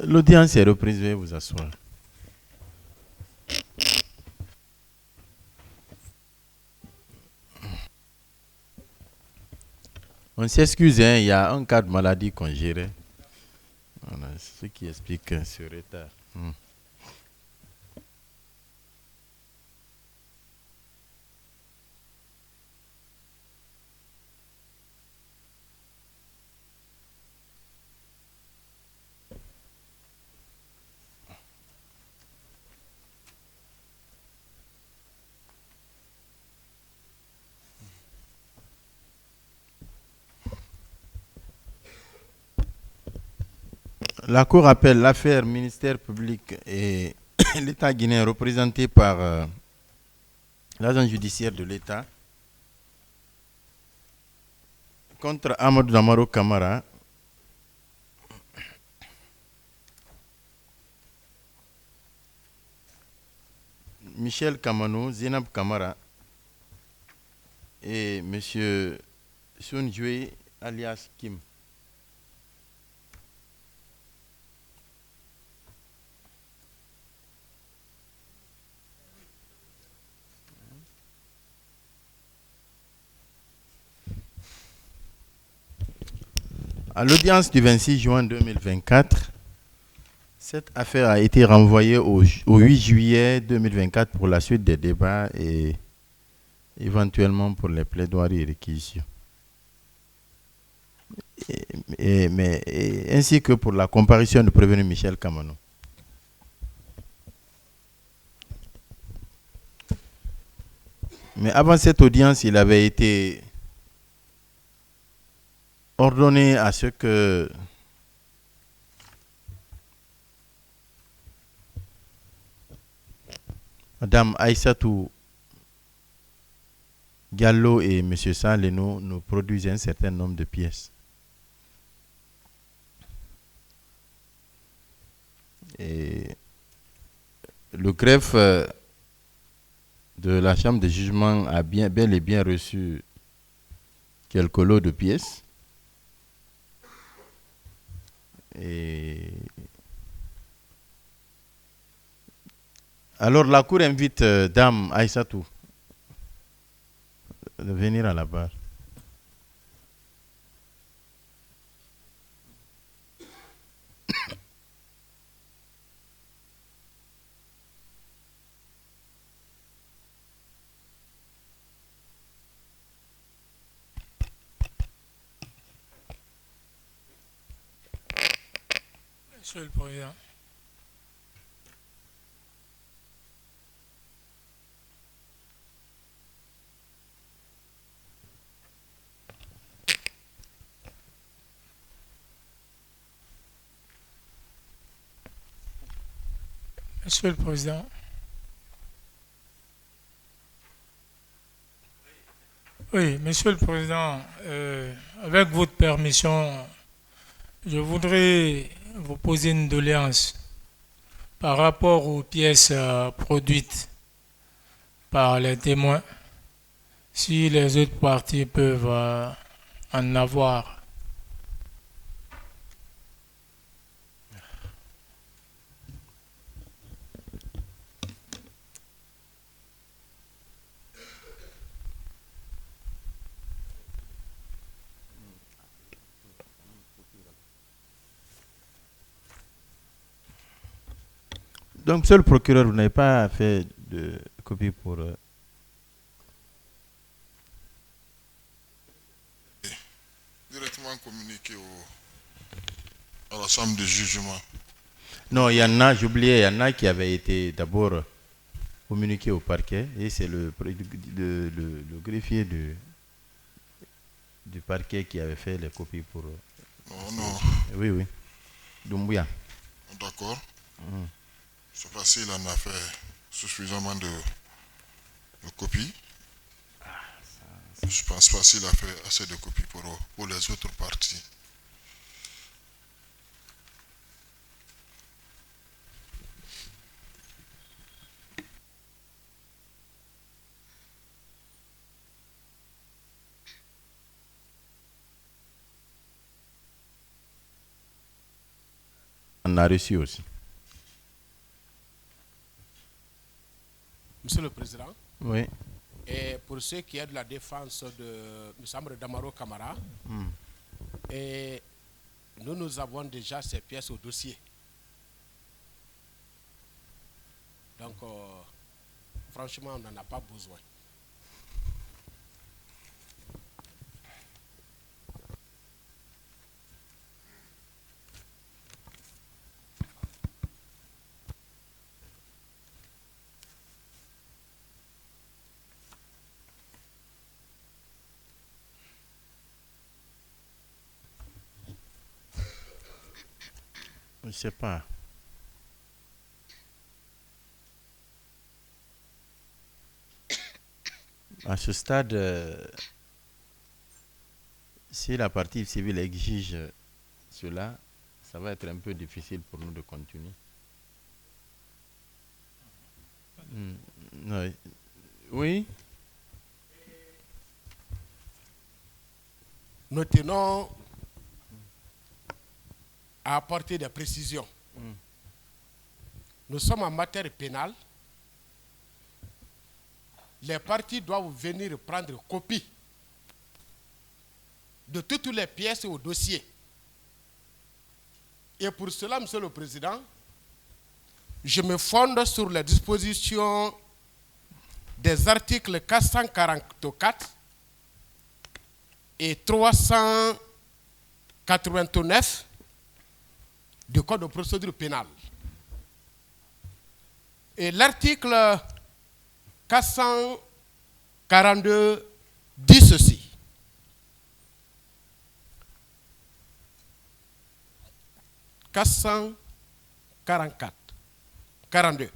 L'audience est reprise, veuillez vous asseoir. On s'excuse, hein, il y a un cas de maladie qu'on gérait. Voilà, c'est ce qui explique ce retard. La Cour appelle l'affaire ministère public et l'État guinéen représenté par l'agent judiciaire de l'État contre Amadou Damaro Camara, Michel Kamanou, Zinab Kamara et M. Sun Jue alias Kim. À l'audience du 26 juin 2024, cette affaire a été renvoyée au 8 juillet 2024 pour la suite des débats et éventuellement pour les plaidoiries et réquisitions. Ainsi que pour la comparution du prévenu Michel Kamanou. Mais avant cette audience, il avait été ordonné à ce que Madame Aïssatou Diallo et M. Saleno nous produisent un certain nombre de pièces. Et le greffe de la chambre de jugement a bel et bien reçu quelques lots de pièces. Et alors la Cour invite Dame Aïssatou de venir à la barre. Monsieur le Président. Monsieur le Président. Oui, Monsieur le Président, avec votre permission, je voudrais vous poser une doléance par rapport aux pièces produites par les témoins, si les autres parties peuvent en avoir. Donc, monsieur le procureur, vous n'avez pas fait de copie pour... Directement communiqué à la chambre de jugement. Non, il y en a, j'oubliais, il y en a qui avaient été d'abord communiqués au parquet et c'est le greffier du parquet qui avait fait les copies pour... Non, non. Oui, oui. Doumbouya. D'accord. C'est facile, il en a fait suffisamment de copies. Je pense pas s'il a fait assez de copies pour les autres parties. on a reçu aussi. Monsieur le Président, Oui. et pour ce qui est de la défense de M. Damaro Camara, et nous avons déjà ces pièces au dossier. Donc, franchement, on n'en a pas besoin. Je ne sais pas. À ce stade, si la partie civile exige cela, ça va être un peu difficile pour nous de continuer. Oui. Oui. Nous tenons à apporter des précisions. Nous sommes en matière pénale. Les parties doivent venir prendre copie de toutes les pièces au dossier. Et pour cela, Monsieur le Président, je me fonde sur les dispositions des articles 444 et 389 du Code de procédure pénale. Et l'article 442 dit ceci. « 444, 42.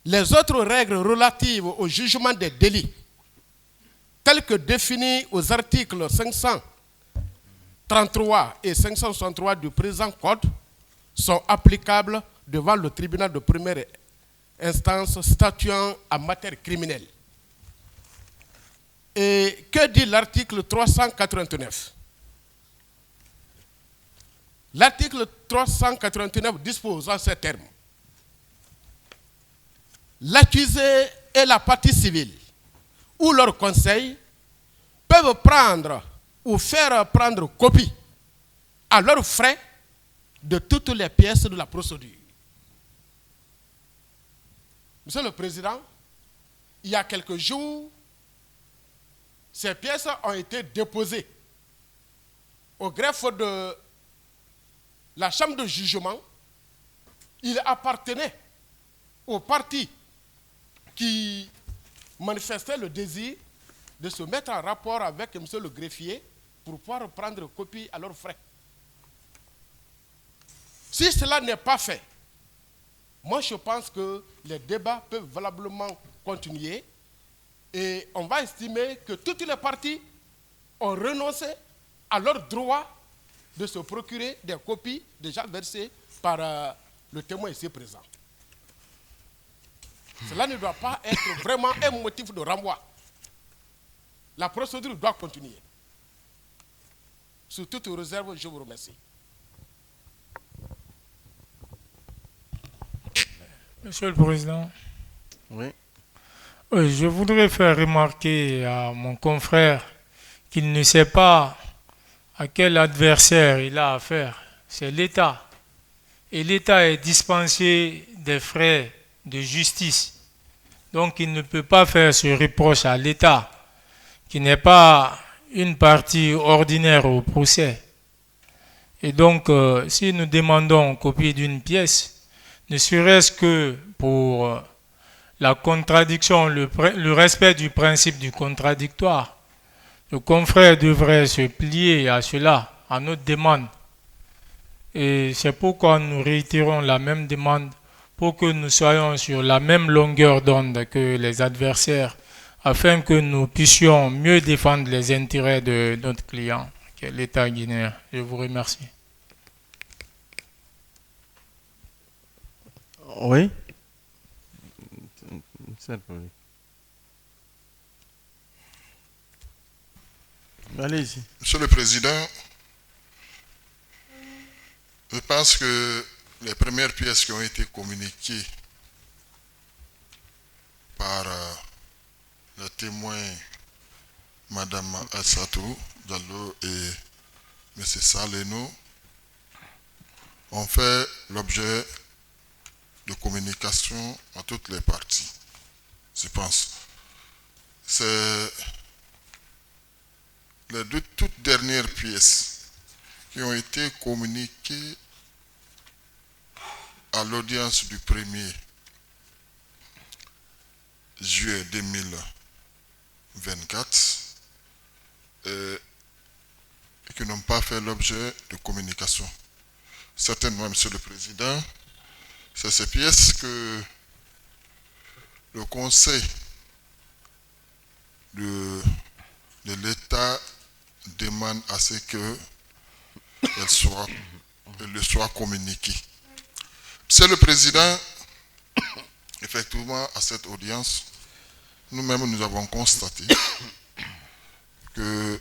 Les autres règles relatives au jugement des délits, telles que définies aux articles 533 et 563 du présent Code, sont applicables devant le tribunal de première instance statuant en matière criminelle. » Et que dit l'article 389? L'article 389 dispose en ces termes: l'accusé et la partie civile ou leur conseil peuvent prendre ou faire prendre copie à leurs frais de toutes les pièces de la procédure. Monsieur le Président, il y a quelques jours, ces pièces ont été déposées au greffe de la chambre de jugement. Il appartenait aux parties qui manifestaient le désir de se mettre en rapport avec M. le greffier pour pouvoir prendre copie à leurs frais. Si cela n'est pas fait, moi je pense que les débats peuvent valablement continuer et on va estimer que toutes les parties ont renoncé à leur droit de se procurer des copies déjà versées par le témoin ici présent. Cela ne doit pas être vraiment un motif de renvoi. La procédure doit continuer. Sous toute réserve, je vous remercie. Monsieur le Président. Oui. Je voudrais faire remarquer à mon confrère qu'il ne sait pas à quel adversaire il a affaire. C'est l'État. Et l'État est dispensé des frais de justice. Donc il ne peut pas faire ce reproche à l'État, qui n'est pas une partie ordinaire au procès. Et donc, si nous demandons copie d'une pièce, ne serait-ce que pour la contradiction, le respect du principe du contradictoire, le confrère devrait se plier à cela, à notre demande. Et c'est pourquoi nous réitérons la même demande pour que nous soyons sur la même longueur d'onde que les adversaires, afin que nous puissions mieux défendre les intérêts de notre client, qui est l'État guinéen. Je vous remercie. Oui. Allez-y. Monsieur le Président, Je pense que les premières pièces qui ont été communiquées par le témoin Madame Aïssatou Diallo et M. Saleno ont fait l'objet de communication à toutes les parties, je pense. C'est les deux toutes dernières pièces qui ont été communiquées à l'audience du 1er juillet 2024 et qui n'ont pas fait l'objet de communication. Certainement, Monsieur le Président, c'est ces pièces que le Conseil de l'État demande à ce qu'elles le soient communiquées. Monsieur le Président, effectivement, à cette audience, nous-mêmes, nous avons constaté que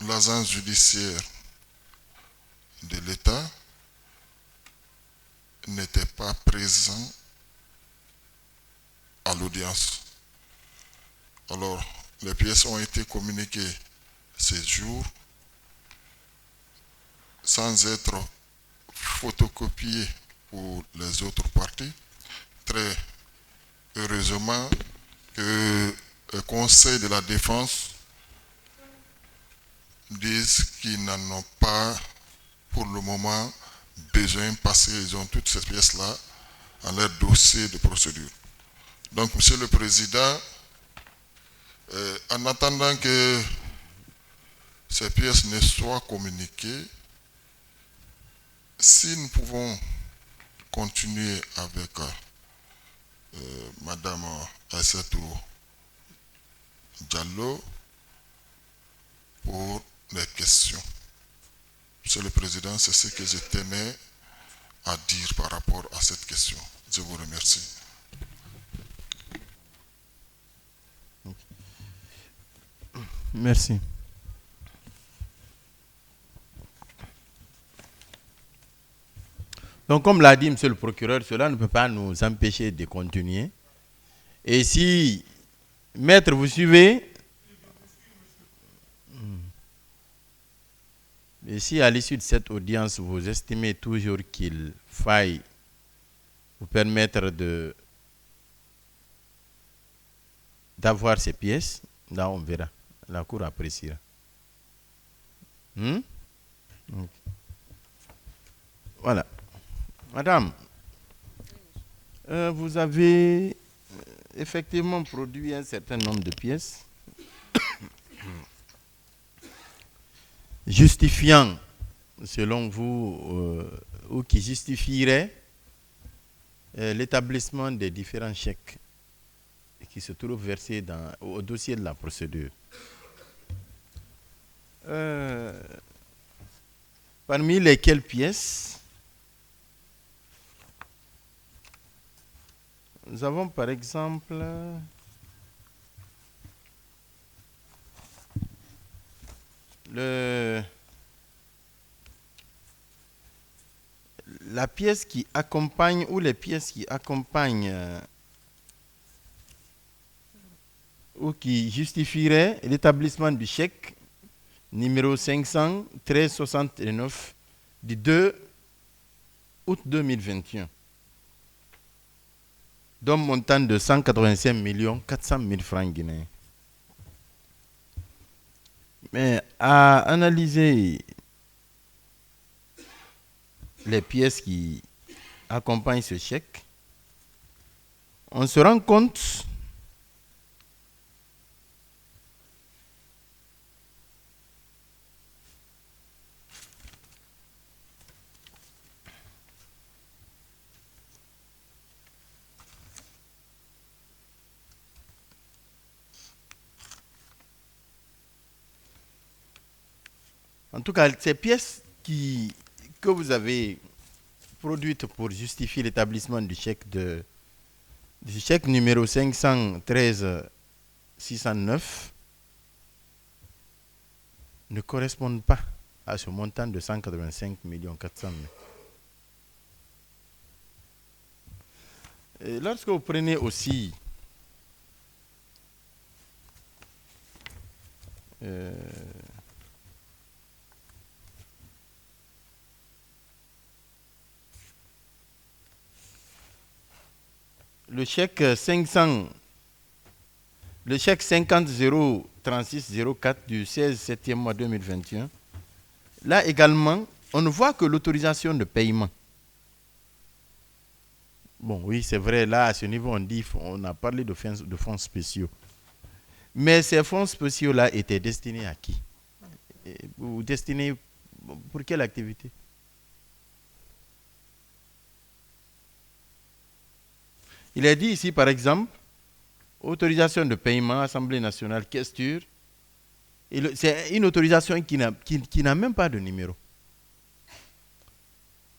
l'agence judiciaire de l'État n'était pas présent à l'audience. Alors, les pièces ont été communiquées ces jours sans être photocopiées pour les autres parties. Très heureusement que le Conseil de la Défense disent qu'ils n'en ont pas pour le moment besoin parce qu'ils ont toutes ces pièces-là en leur dossier de procédure. Donc, Monsieur le Président, en attendant que ces pièces ne soient communiquées, si nous pouvons continuer avec Madame Aïssatou Diallo pour les questions. Monsieur le Président, c'est ce que je tenais à dire par rapport à cette question. Je vous remercie. Merci. Donc, comme l'a dit Monsieur le procureur, cela ne peut pas nous empêcher de continuer. Et si, maître, vous suivez, et si à l'issue de cette audience, vous estimez toujours qu'il faille vous permettre d'avoir ces pièces, là on verra. La Cour appréciera. Donc, voilà. Madame, vous avez effectivement produit un certain nombre de pièces justifiant, selon vous, ou qui justifieraient l'établissement des différents chèques qui se trouvent versés au dossier de la procédure. Parmi lesquelles pièces nous avons par exemple la pièce qui accompagne ou les pièces qui accompagnent ou qui justifieraient l'établissement du chèque numéro 500 1369 du 2 août 2021, d'un montant de 185 400 000 francs guinéens. Mais à analyser les pièces qui accompagnent ce chèque, on se rend compte en tout cas, ces pièces que vous avez produites pour justifier l'établissement du chèque numéro 513 609 ne correspondent pas à ce montant de 185 400 000. Et lorsque vous prenez aussi le chèque 500, le chèque 50 036 04 du 16 septième mois 2021, là également, on voit que l'autorisation de paiement. Bon, oui, c'est vrai, là, à ce niveau, on a parlé de fonds spéciaux. Mais ces fonds spéciaux-là étaient destinés à qui? Ou destinés pour quelle activité? Il est dit ici, par exemple, autorisation de paiement, Assemblée nationale, questure. C'est une autorisation qui n'a même pas de numéro.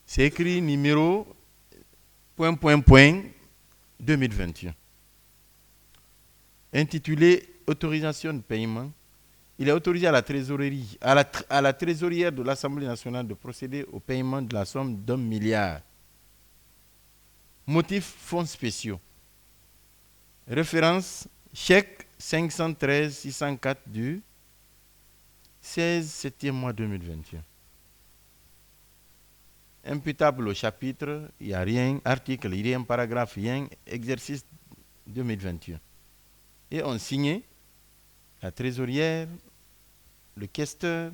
C'est écrit numéro ... 2021. Intitulé autorisation de paiement, il est autorisé à la trésorerie, à la trésorière de l'Assemblée nationale de procéder au paiement de la somme d'1 milliard. Motif fonds spéciaux. Référence chèque 513 604 du 16 septième mois 2021. Imputable au chapitre, il n'y a rien, article, il y a un paragraphe, rien, exercice 2021. Et on signait la trésorière, le questeur,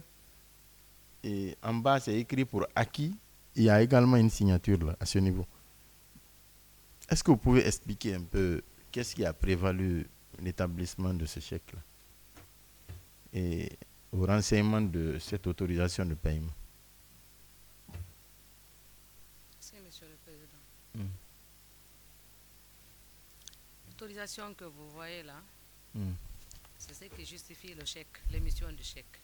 et en bas c'est écrit pour acquis, il y a également une signature là, à ce niveau. Est-ce que vous pouvez expliquer un peu qu'est-ce qui a prévalu l'établissement de ce chèque-là et au renseignement de cette autorisation de paiement? Monsieur le Président. L'autorisation que vous voyez là, c'est ce qui justifie le chèque, l'émission du chèque.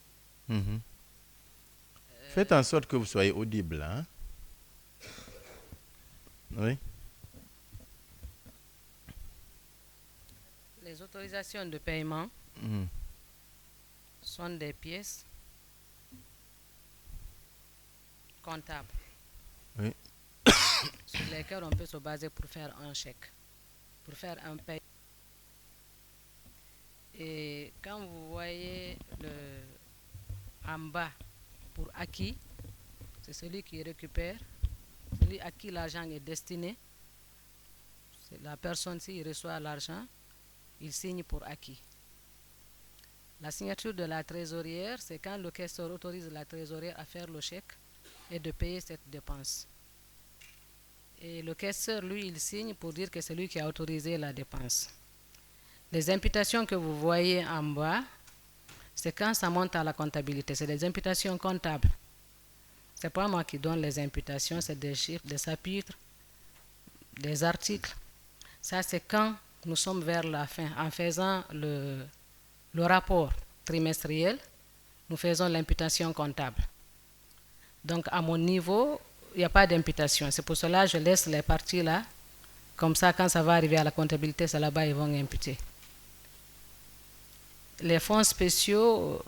Faites en sorte que vous soyez audible. Hein? Oui. Les autorisations de paiement sont des pièces comptables. Oui. Sur lesquelles on peut se baser pour faire un chèque, pour faire un paiement. Et quand vous voyez en bas pour acquis, c'est celui qui récupère, celui à qui l'argent est destiné. C'est la personne, s'il reçoit l'argent, il signe pour acquis. La signature de la trésorière, c'est quand le caisseur autorise la trésorière à faire le chèque et de payer cette dépense. Et le caisseur, lui, il signe pour dire que c'est lui qui a autorisé la dépense. Les imputations que vous voyez en bas, c'est quand ça monte à la comptabilité. C'est des imputations comptables. Ce n'est pas moi qui donne les imputations, c'est des chiffres, des chapitres, des articles. Ça, c'est quand nous sommes vers la fin. En faisant le rapport trimestriel, nous faisons l'imputation comptable. Donc, à mon niveau, il n'y a pas d'imputation. C'est pour cela que je laisse les parties là. Comme ça, quand ça va arriver à la comptabilité, c'est là-bas qu'ils vont imputer. Les fonds spéciaux,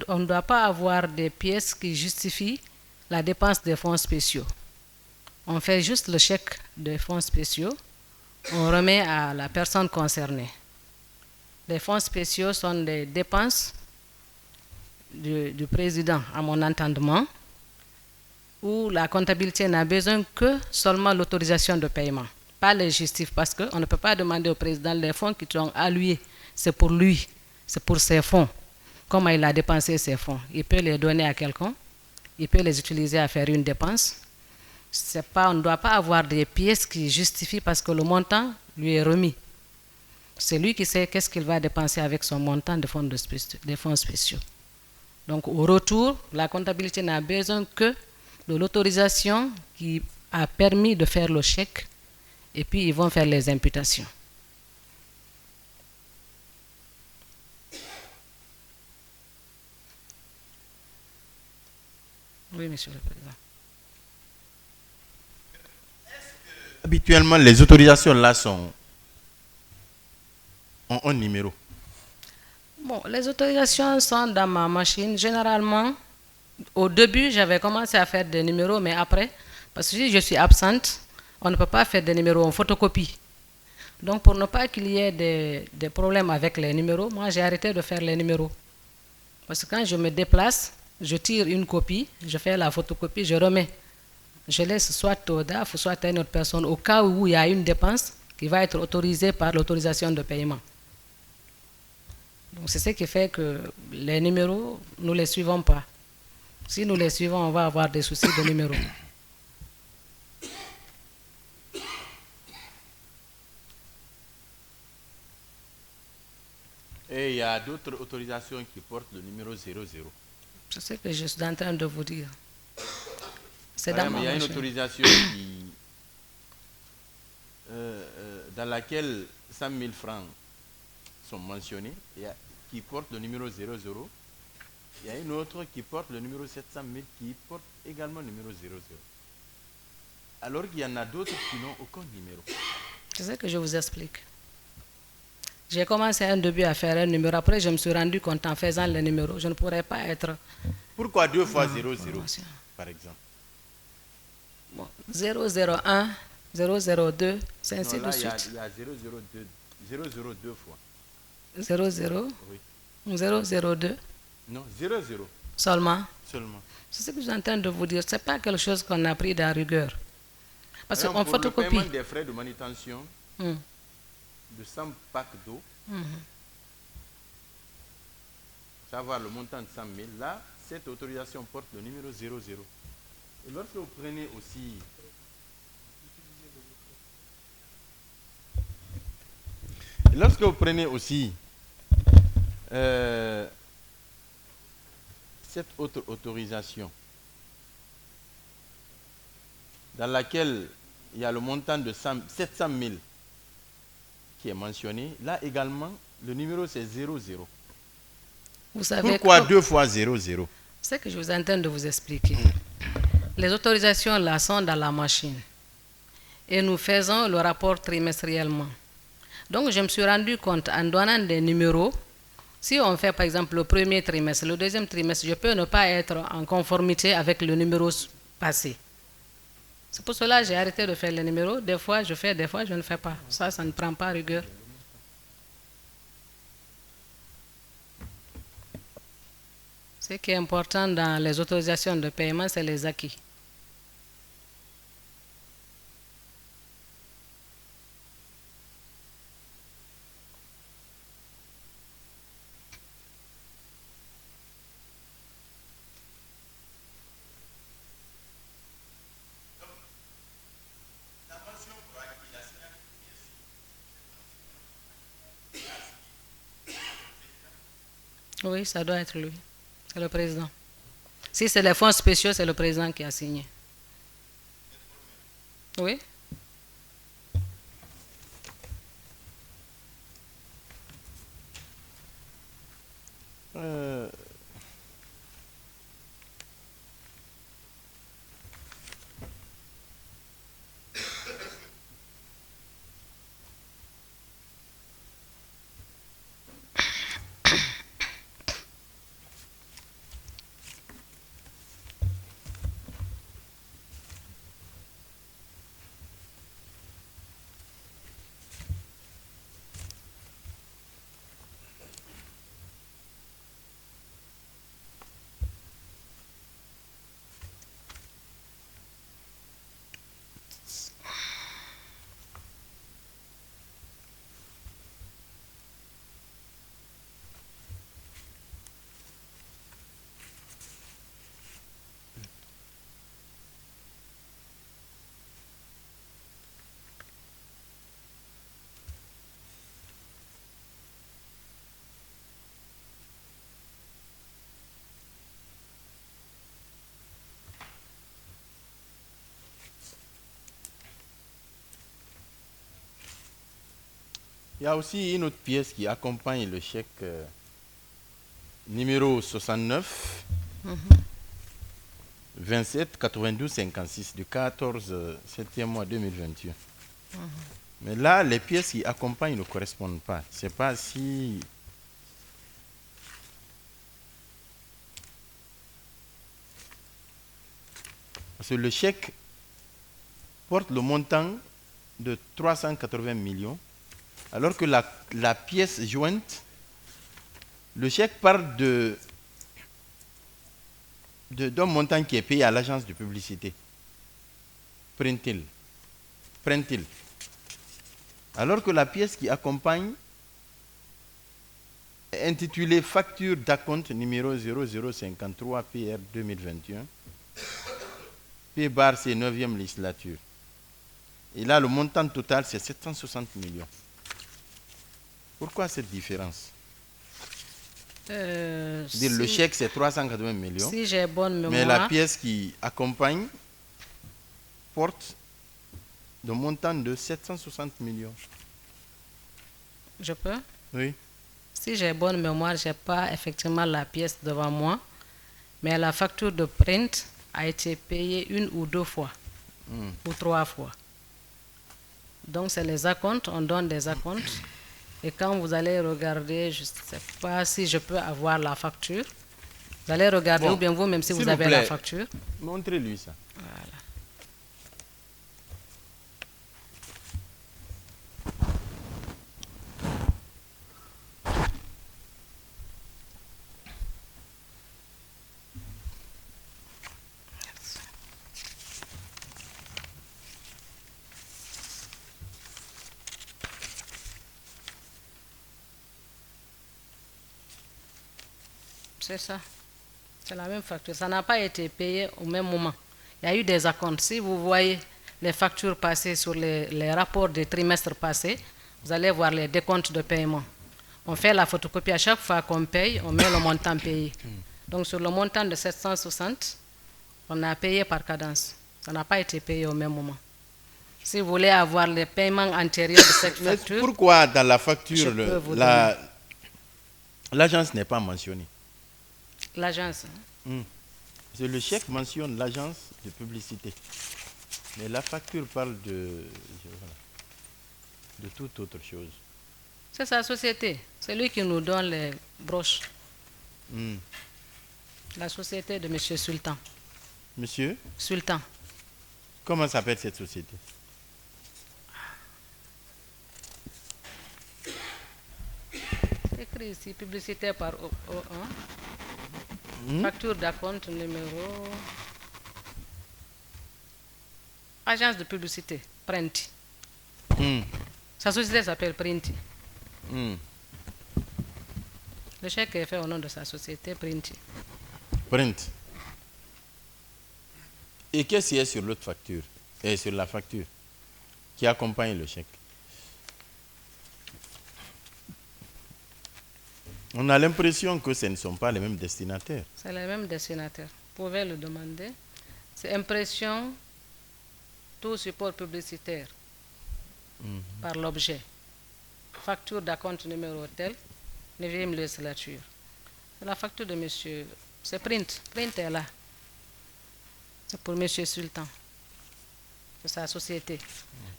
on ne doit pas avoir des pièces qui justifient la dépense des fonds spéciaux. On fait juste le chèque des fonds spéciaux, on remet à la personne concernée. Les fonds spéciaux sont des dépenses du président, à mon entendement, où la comptabilité n'a besoin que seulement l'autorisation de paiement, pas les justifs, parce qu'on ne peut pas demander au président les fonds qui sont alloués, c'est pour lui, c'est pour ses fonds. Comment il a dépensé ses fonds? Il peut les donner à quelqu'un, il peut les utiliser à faire une dépense. On ne doit pas avoir des pièces qui justifient parce que le montant lui est remis. C'est lui qui sait qu'est-ce qu'il va dépenser avec son montant de fonds spéciaux. Donc au retour, la comptabilité n'a besoin que de l'autorisation qui a permis de faire le chèque et puis ils vont faire les imputations. Oui, Monsieur le Président. Habituellement, les autorisations là ont un numéro. Bon, les autorisations sont dans ma machine. Généralement, Au début, j'avais commencé à faire des numéros, mais après, parce que si je suis absente, on ne peut pas faire des numéros en photocopie. Donc, pour ne pas qu'il y ait des problèmes avec les numéros, moi, j'ai arrêté de faire les numéros. Parce que quand je me déplace, je tire une copie, je fais la photocopie, je remets. Je laisse soit au DAF, soit à une autre personne, au cas où il y a une dépense qui va être autorisée par l'autorisation de paiement. Donc, c'est ce qui fait que les numéros, nous ne les suivons pas. Si nous les suivons, on va avoir des soucis de numéros. Et il y a d'autres autorisations qui portent le numéro 00. C'est ce que je suis en train de vous dire. C'est Par dans exemple, il y ma a une machine. autorisation dans laquelle 100 000 francs sont mentionnés, qui porte le numéro 00. Il y a une autre qui porte le numéro 700 000 qui porte également le numéro 00. Alors qu'il y en a d'autres qui n'ont aucun numéro. C'est ce que je vous explique. J'ai commencé un début à faire un numéro. Après, je me suis rendu compte en faisant le numéro, je ne pourrais pas être... Pourquoi 2 fois dans 00, la formation. par exemple? Bon, 001, 002, c'est ainsi Non, là, de il y suite. a 002 fois. 00, Oui. 002 Non, 00 seulement. seulement. C'est ce que je suis en train de vous dire. Ce n'est pas quelque chose qu'on a pris de rigueur. Parce Par qu'on exemple, pour le photocopie. paiement des frais de manutention Hmm. de 100 packs d'eau, Mhm. savoir le montant de 100 000, là, cette autorisation porte le numéro 00. Et lorsque vous prenez aussi cette autre autorisation dans laquelle il y a le montant de 700 000 qui est mentionné, là également, le numéro c'est 00. Vous savez Pourquoi que- 2 fois 00? C'est ce que je vous en train de vous expliquer. Les autorisations là sont dans la machine. Et nous faisons le rapport trimestriellement. Donc je me suis rendu compte en donnant des numéros, si on fait par exemple le premier trimestre, le deuxième trimestre, je peux ne pas être en conformité avec le numéro passé. C'est pour cela que j'ai arrêté de faire les numéros. Des fois je fais, des fois je ne fais pas. Ça ne prend pas rigueur. Ce qui est important dans les autorisations de paiement, c'est les acquis. Oui, ça doit être lui. C'est le président. Si c'est les fonds spéciaux, c'est le président qui a signé. Oui. Il y a aussi une autre pièce qui accompagne le chèque numéro 69 27 92 56 du 14 7e mois 2021. Mais là, les pièces qui accompagnent ne correspondent pas. Je ne sais pas si... Parce que le chèque porte le montant de 380 millions, alors que la pièce jointe, le chèque part d'un montant qui est payé à l'agence de publicité. Printil. Alors que la pièce qui accompagne est intitulée Facture d'acompte numéro 0053 PR 2021, P-bar c'est 9e législature. Et là, le montant total, c'est 760 millions. Pourquoi cette différence? Le chèque, c'est 380 millions. Si j'ai bonne mémoire. Mais la pièce qui accompagne porte le montant de 760 millions. Je peux? Oui. Si j'ai bonne mémoire, je n'ai pas effectivement la pièce devant moi, mais la facture de print a été payée 1 ou 2 fois, ou 3 fois. Donc c'est les acomptes, on donne des acomptes. Et quand vous allez regarder, je ne sais pas si je peux avoir la facture. Vous allez regarder, Bon, ou bien vous, même si vous s'il avez vous la plaît, facture. Montrez-lui ça. Voilà. C'est ça. C'est la même facture. Ça n'a pas été payé au même moment. Il y a eu des acomptes. Si vous voyez les factures passées sur les rapports des trimestres passés, vous allez voir les décomptes de paiement. On fait la photocopie à chaque fois qu'on paye, on met le montant payé. Donc sur le montant de 760, on a payé par cadence. Ça n'a pas été payé au même moment. Si vous voulez avoir les paiements antérieurs de cette Mais facture, pourquoi dans la facture, je peux vous l'agence n'est pas mentionnée? l'agence. Parce que le chèque mentionne l'agence de publicité. Mais la facture parle de toute autre chose. C'est sa société. C'est lui qui nous donne les broches. La société de M. Sultan. Monsieur, Sultan. comment s'appelle cette société? Écrit ici, publicité par O1. Facture d'acompte numéro. Agence de publicité, Printi. Sa société s'appelle Printi. Le chèque est fait au nom de sa société, Printi. Print. Et qu'est-ce qu'il y a sur l'autre facture? Et sur la facture qui accompagne le chèque? On a l'impression que ce ne sont pas les mêmes destinataires. C'est les mêmes destinataires. Vous pouvez le demander. C'est impression, tout support publicitaire par l'objet. Facture d'acompte numéro tel, 9e législature. C'est la facture de monsieur. C'est Print. Print est là. C'est pour monsieur Sultan. C'est sa société.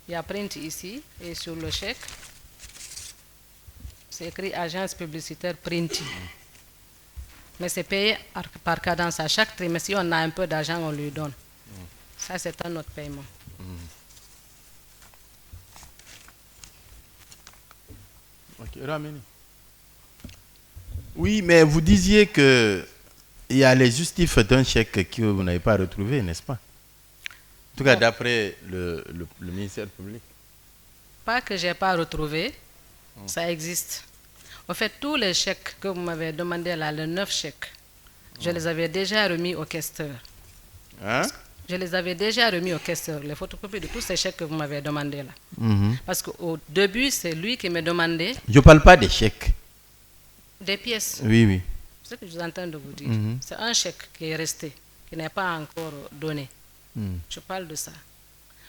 Il y a Print ici et sur le chèque, c'est écrit agence publicitaire Printi. Mais c'est payé par cadence à chaque trimestre. Si on a un peu d'argent, on lui donne. Ça, c'est un autre paiement. Ok, ramenez. Oui, mais vous disiez que il y a les justifs d'un chèque que vous n'avez pas retrouvé, n'est-ce pas? En tout cas, d'après le ministère public. Pas que je n'ai pas retrouvé, ça existe. En fait, tous les chèques que vous m'avez demandé là, les 9 chèques, je les avais déjà remis au questeur. Hein? Je les avais déjà remis au questeur, les photocopies de tous ces chèques que vous m'avez demandé là. Parce qu'au début, c'est lui qui me demandait Je ne parle pas des chèques. des pièces. Oui, oui. C'est ce que je suis en train de vous dire. C'est un chèque qui est resté, qui n'est pas encore donné. Je parle de ça.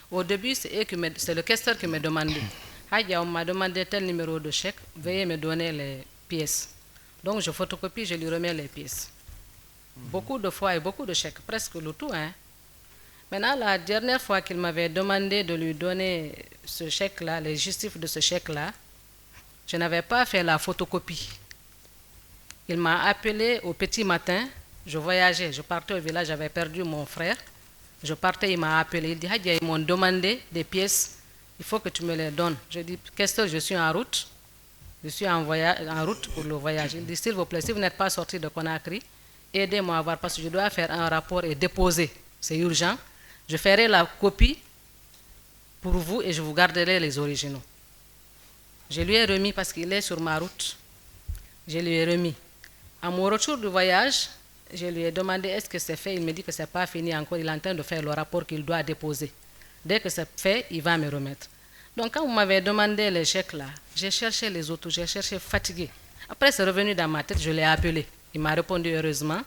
Au début, c'est le questeur qui me demandait. Hadia, on m'a demandé tel numéro de chèque, veuillez me donner les pièces. Donc je photocopie, je lui remets les pièces. Beaucoup de fois et beaucoup de chèques, presque le tout. Hein. Maintenant, la dernière fois qu'il m'avait demandé de lui donner ce chèque-là, les justifs de ce chèque-là, je n'avais pas fait la photocopie. Il m'a appelé au petit matin, je voyageais, je partais au village, j'avais perdu mon frère. Je partais, il m'a appelé. Il dit, Hadja, ils m'ont demandé des pièces. Il faut que tu me les donnes. Je dis, Questeur, je suis en route. Je suis en route pour le voyage. Il dit, s'il vous plaît, si vous n'êtes pas sorti de Conakry, aidez-moi à voir parce que je dois faire un rapport et déposer. C'est urgent. Je ferai la copie pour vous et je vous garderai les originaux. Je lui ai remis parce qu'il est sur ma route. Je lui ai remis. À mon retour du voyage, je lui ai demandé est-ce que c'est fait. Il me dit que ce n'est pas fini encore. Il est en train de faire le rapport qu'il doit déposer. Dès que c'est fait, il va me remettre. Donc quand vous m'avez demandé les chèques là, j'ai cherché les autres, j'ai cherché fatigué. Après c'est revenu dans ma tête, je l'ai appelé. Il m'a répondu heureusement.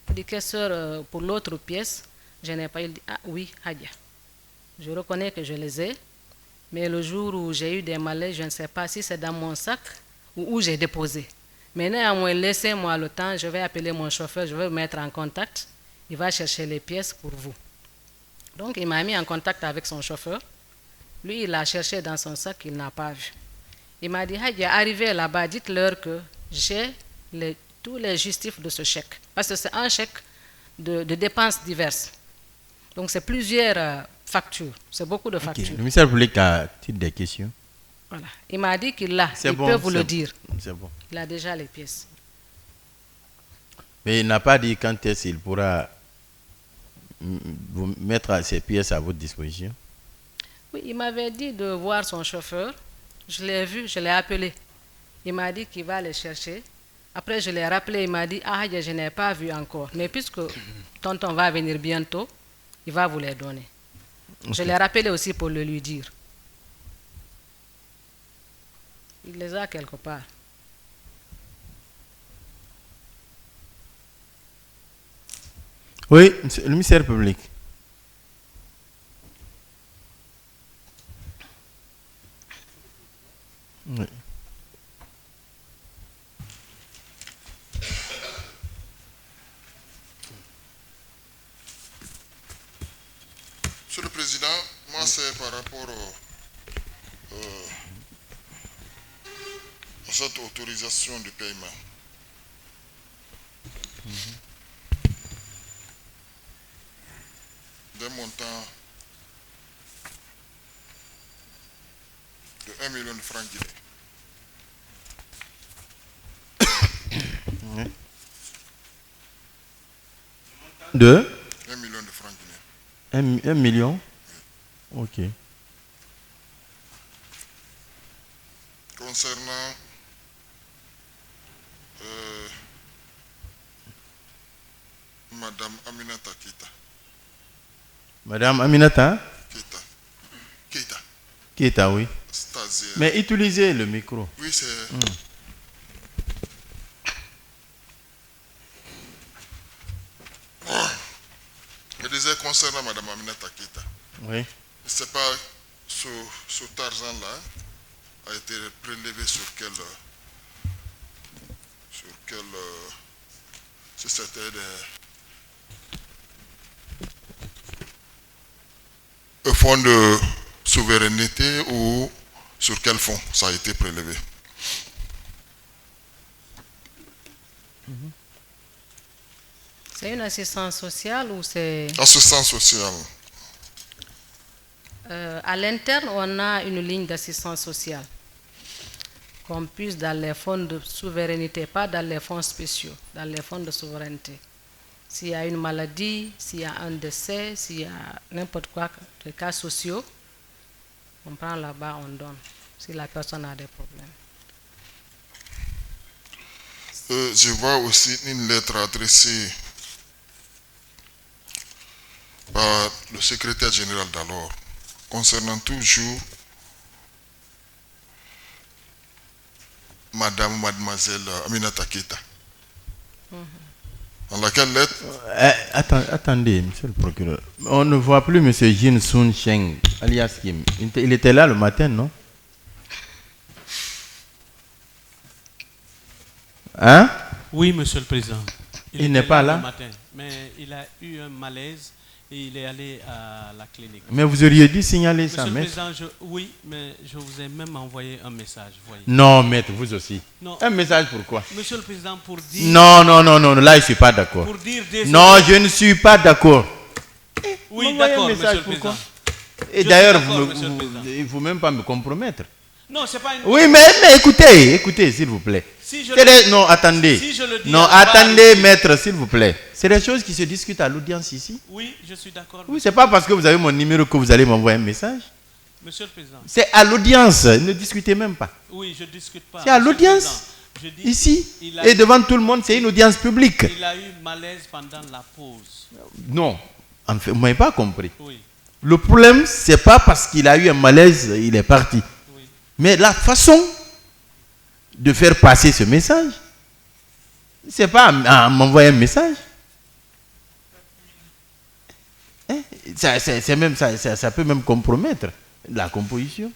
Il dit Questeur, pour l'autre pièce, je n'ai pas. Il dit ah oui, Hadja. Je reconnais que je les ai, mais le jour où j'ai eu des malaises, je ne sais pas si c'est dans mon sac ou où j'ai déposé. Mais néanmoins, laissez-moi le temps, je vais appeler mon chauffeur, je vais vous mettre en contact. Il va chercher les pièces pour vous. Donc il m'a mis en contact avec son chauffeur. Lui, il a cherché dans son sac, il n'a pas vu. Il m'a dit, Hadja, arrivé là-bas, dites-leur que j'ai tous les justifs de ce chèque. Parce que c'est un chèque de dépenses diverses. Donc c'est plusieurs factures, c'est beaucoup de factures. Le ministère public a-t-il des questions? Voilà. Il m'a dit qu'il l'a, il bon, peut vous le dire. C'est bon. Il a déjà les pièces. Mais il n'a pas dit quand est-ce qu'il pourra vous mettre ces pièces à votre disposition? Oui, il m'avait dit de voir son chauffeur. Je l'ai vu, je l'ai appelé. Il m'a dit qu'il va les chercher. Après, je l'ai rappelé, il m'a dit, ah, je n'ai pas vu encore. Mais puisque tonton va venir bientôt, il va vous les donner. Okay. Je l'ai rappelé aussi pour le lui dire. Il les a quelque part. Oui, le ministère public. Oui. Monsieur le Président, moi c'est par rapport à cette autorisation de paiement. D'un montant de 1 million de francs guinéens. De 1 million de francs guinéens. 1 million? Ok. Concernant Madame Aminata Keita. Madame Aminata? Keita. Keita, oui. C'est-à-dire... Mais utilisez le micro. Oui, c'est... Je disais concernant Madame Aminata Keita. Oui. C'est pas cet argent-là a été prélevé sur quel si c'était un fonds de souveraineté ou sur quel fonds ça a été prélevé? C'est une assistance sociale ou c'est... Assistance sociale. À l'interne, on a une ligne d'assistance sociale qu'on puisse dans les fonds de souveraineté, pas dans les fonds spéciaux, dans les fonds de souveraineté. S'il y a une maladie, s'il y a un décès, s'il y a n'importe quoi, des cas sociaux, on prend là-bas, on donne, si la personne a des problèmes. Je vois aussi une lettre adressée par le secrétaire général d'alors, concernant toujours mademoiselle Aminata Keita. Dans laquelle lettre... Attendez, monsieur le procureur. On ne voit plus monsieur Jin Sun Cheng, alias Kim. Il était là le matin, non? Hein? Oui, monsieur le président. Il n'est pas là le matin, mais il a eu un malaise et il est allé à la clinique. Mais vous auriez dû signaler ça, monsieur le maître. président, oui, mais je vous ai même envoyé un message. Voyez. Non, maître, vous aussi. Non. Un message pourquoi? Monsieur le président, pour dire... Non, là je ne suis pas d'accord. Pour dire désolé. Non, je ne suis pas d'accord. Oui, m'envoyez d'accord, un monsieur message, le pourquoi? président. Et Je d'ailleurs, suis d'accord, monsieur le président. il ne faut même pas me compromettre. Non, c'est pas une... Oui, mais écoutez, s'il vous plaît. Si je Non, attendez. Si je le dis Non, à la barre attendez, ici- maître, s'il vous plaît. C'est des choses qui se discutent à l'audience ici. Oui, je suis d'accord. Oui, c'est pas parce que vous avez mon numéro que vous allez m'envoyer un message. Monsieur le président. C'est à l'audience, ne discutez même pas. Oui, je ne discute pas. C'est à Monsieur le l'audience, président, je dis, ici, il a et eu- devant tout le monde, c'est une audience publique. Il a eu malaise pendant la pause. Non, en fait, vous m'avez pas compris. Oui, Le problème, c'est pas parce qu'il a eu un malaise, il est parti. oui. Mais la façon de faire passer ce message, c'est pas à m'envoyer un message. Hein? Ça peut même compromettre la composition.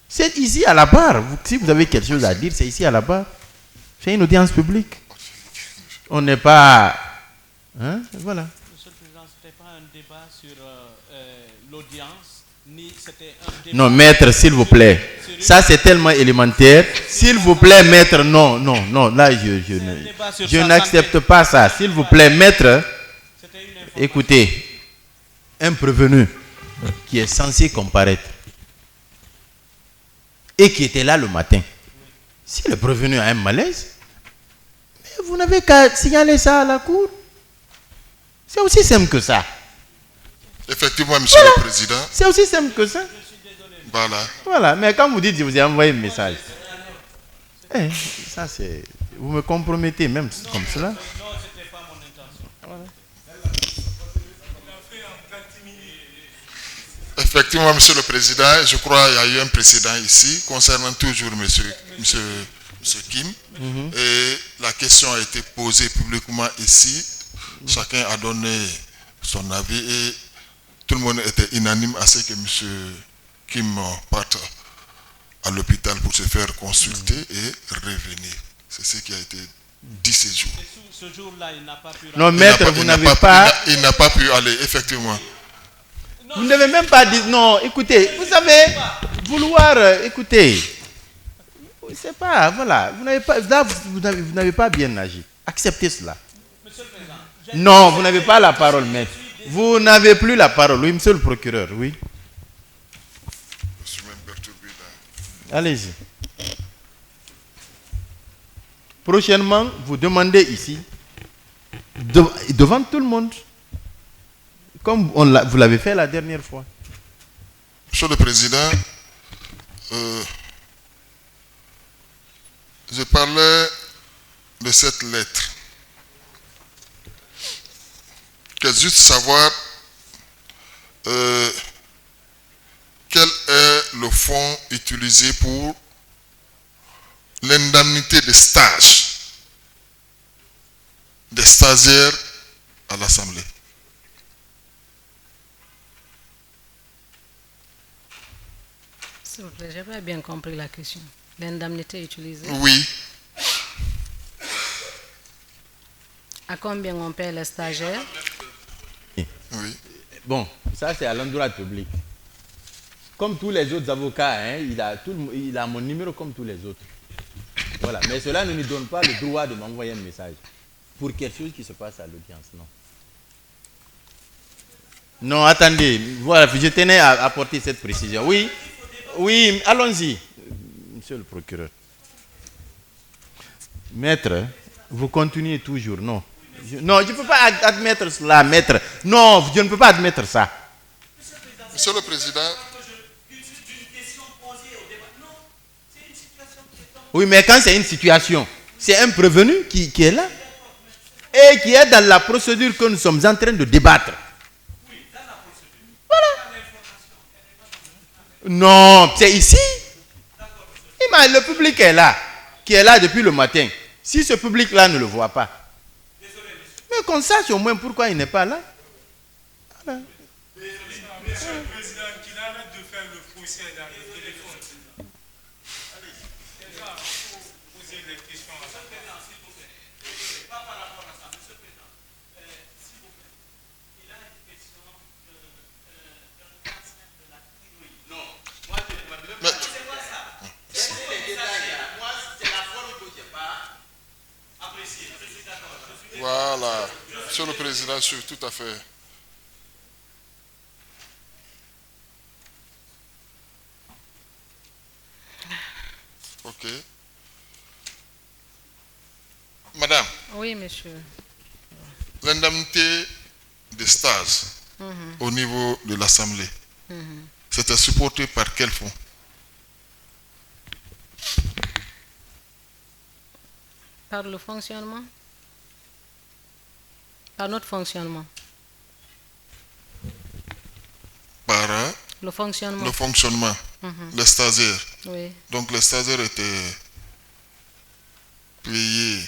C'est ici à la barre. Si vous avez quelque chose à dire, c'est ici à la barre. C'est une audience publique. On n'est pas... Hein? Voilà. Monsieur le président, ce n'était pas un débat sur l'audience, ni c'était un débat... Non, maître, s'il vous plaît. Ça, c'est tellement élémentaire. S'il vous plaît, maître, non. Là, je n'accepte pas ça. S'il vous plaît, maître, C'était une information. écoutez. Un prévenu qui est censé comparaître et qui était là le matin. Si le prévenu a un malaise, mais vous n'avez qu'à signaler ça à la cour. C'est aussi simple que ça. Effectivement, Monsieur le Président. C'est aussi simple que ça. Voilà. Voilà, mais quand vous dites je vous ai envoyé un message, ça c'est... Vous me compromettez même comme cela. Non, ce n'était pas mon intention. Effectivement, Monsieur le Président, je crois qu'il y a eu un précédent ici concernant toujours Monsieur Kim. Et la question a été posée publiquement ici. Chacun a donné son avis et tout le monde était unanime à ce que Monsieur Kim parte à l'hôpital pour se faire consulter et revenir. C'est ce qui a été dit ce jour. Et ce jour-là, il n'a pas pu... Non, maître, vous n'avez pas... Il n'a pas pu aller, effectivement. Vous ne devez même pas dire... Non, écoutez, vous savez, vouloir... écoutez, c'est pas... Voilà, vous n'avez pas... Là, vous n'avez pas bien agi. Acceptez cela. Monsieur le président, Non, vous n'avez pas la parole, maître. Vous n'avez plus la parole. Oui, monsieur le procureur, oui. Je suis même perturbé là. Allez-y. Prochainement, vous demandez ici, devant tout le monde, comme vous l'avez fait la dernière fois. Monsieur le Président, je parlais de cette lettre. Que juste savoir quel est le fonds utilisé pour l'indemnité de stage des stagiaires à l'Assemblée. S'il vous plaît, je n'ai pas bien compris la question. L'indemnité utilisée. Oui, À combien on paie les stagiaires? oui. Bon, ça c'est à l'endroit public. Comme tous les autres avocats, hein, il a mon numéro comme tous les autres. Voilà, mais cela ne nous donne pas le droit de m'envoyer un message pour quelque chose qui se passe à l'audience, non. Non, attendez, voilà, je tenais à apporter cette précision. Oui, oui, allons-y, monsieur le procureur. Maître, vous continuez toujours, non. Non, je ne peux pas admettre cela, maître. Non, je ne peux pas admettre ça. Monsieur le Président, Oui, mais quand c'est une situation, c'est un prévenu qui est là et qui est dans la procédure que nous sommes en train de débattre. Voilà. Non, c'est ici. Le public est là, qui est là depuis le matin. Si ce public-là ne le voit pas, mais qu'on sache au moins pourquoi il n'est pas là. Voilà. Monsieur le Président, qu'il arrête de faire le procès dans le téléphone. C'est ça, il faut poser les questions à la personne. S'il vous plaît. Pas par rapport à ça, Monsieur le Président. S'il vous plaît. Il a une question d'un cancer de la thyroïde. Non, moi je ne veux pas. C'est quoi ça? C'est les détails. Moi, c'est la forme que je n'ai pas appréciée. Je suis d'accord. voilà. Monsieur le Président, je suis tout à fait Ok. Madame, Oui, monsieur. l'indemnité des stages au niveau de l'Assemblée, c'était supporté par quel fonds? Par le fonctionnement? Par notre fonctionnement. Par Le fonctionnement. le fonctionnement, les stagiaires. Oui. Donc les stagiaires étaient payés,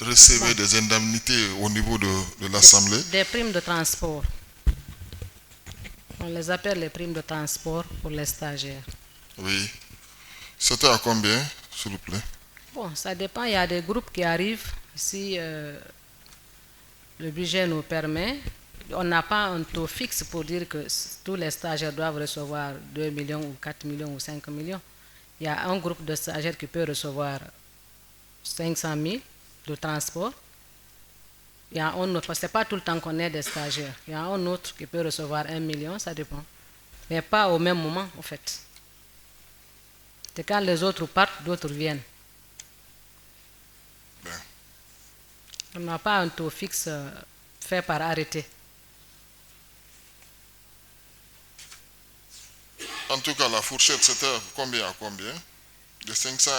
recevaient des indemnités au niveau de l'Assemblée. Des primes de transport. On les appelle les primes de transport pour les stagiaires. Oui. C'était à combien, s'il vous plaît? Bon, ça dépend. Il y a des groupes qui arrivent. Si le budget nous permet, on n'a pas un taux fixe pour dire que tous les stagiaires doivent recevoir 2 millions ou 4 millions ou 5 millions. Il y a un groupe de stagiaires qui peut recevoir 500 000 de transport. Il y a un autre, parce que ce n'est pas tout le temps qu'on est des stagiaires. Il y a un autre qui peut recevoir 1 million, ça dépend. Mais pas au même moment, en fait. C'est quand les autres partent, d'autres viennent. Bien. On n'a pas un taux fixe fait par arrêté. En tout cas, la fourchette, c'était combien à combien? De 500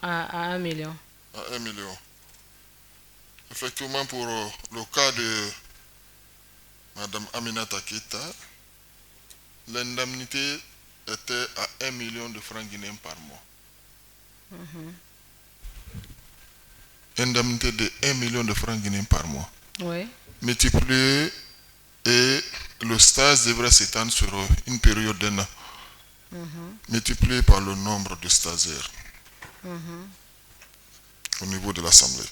À 1 million. à 1 million. Effectivement, pour le cas de Mme Aminata Keita, l'indemnité était à 1 million de francs guinéens par mois. Indemnité de 1 million de francs guinéens par mois. Oui. Multiplié, et le stage devrait s'étendre sur une période d'un an. Multiplié par le nombre de stagiaires au niveau de l'Assemblée.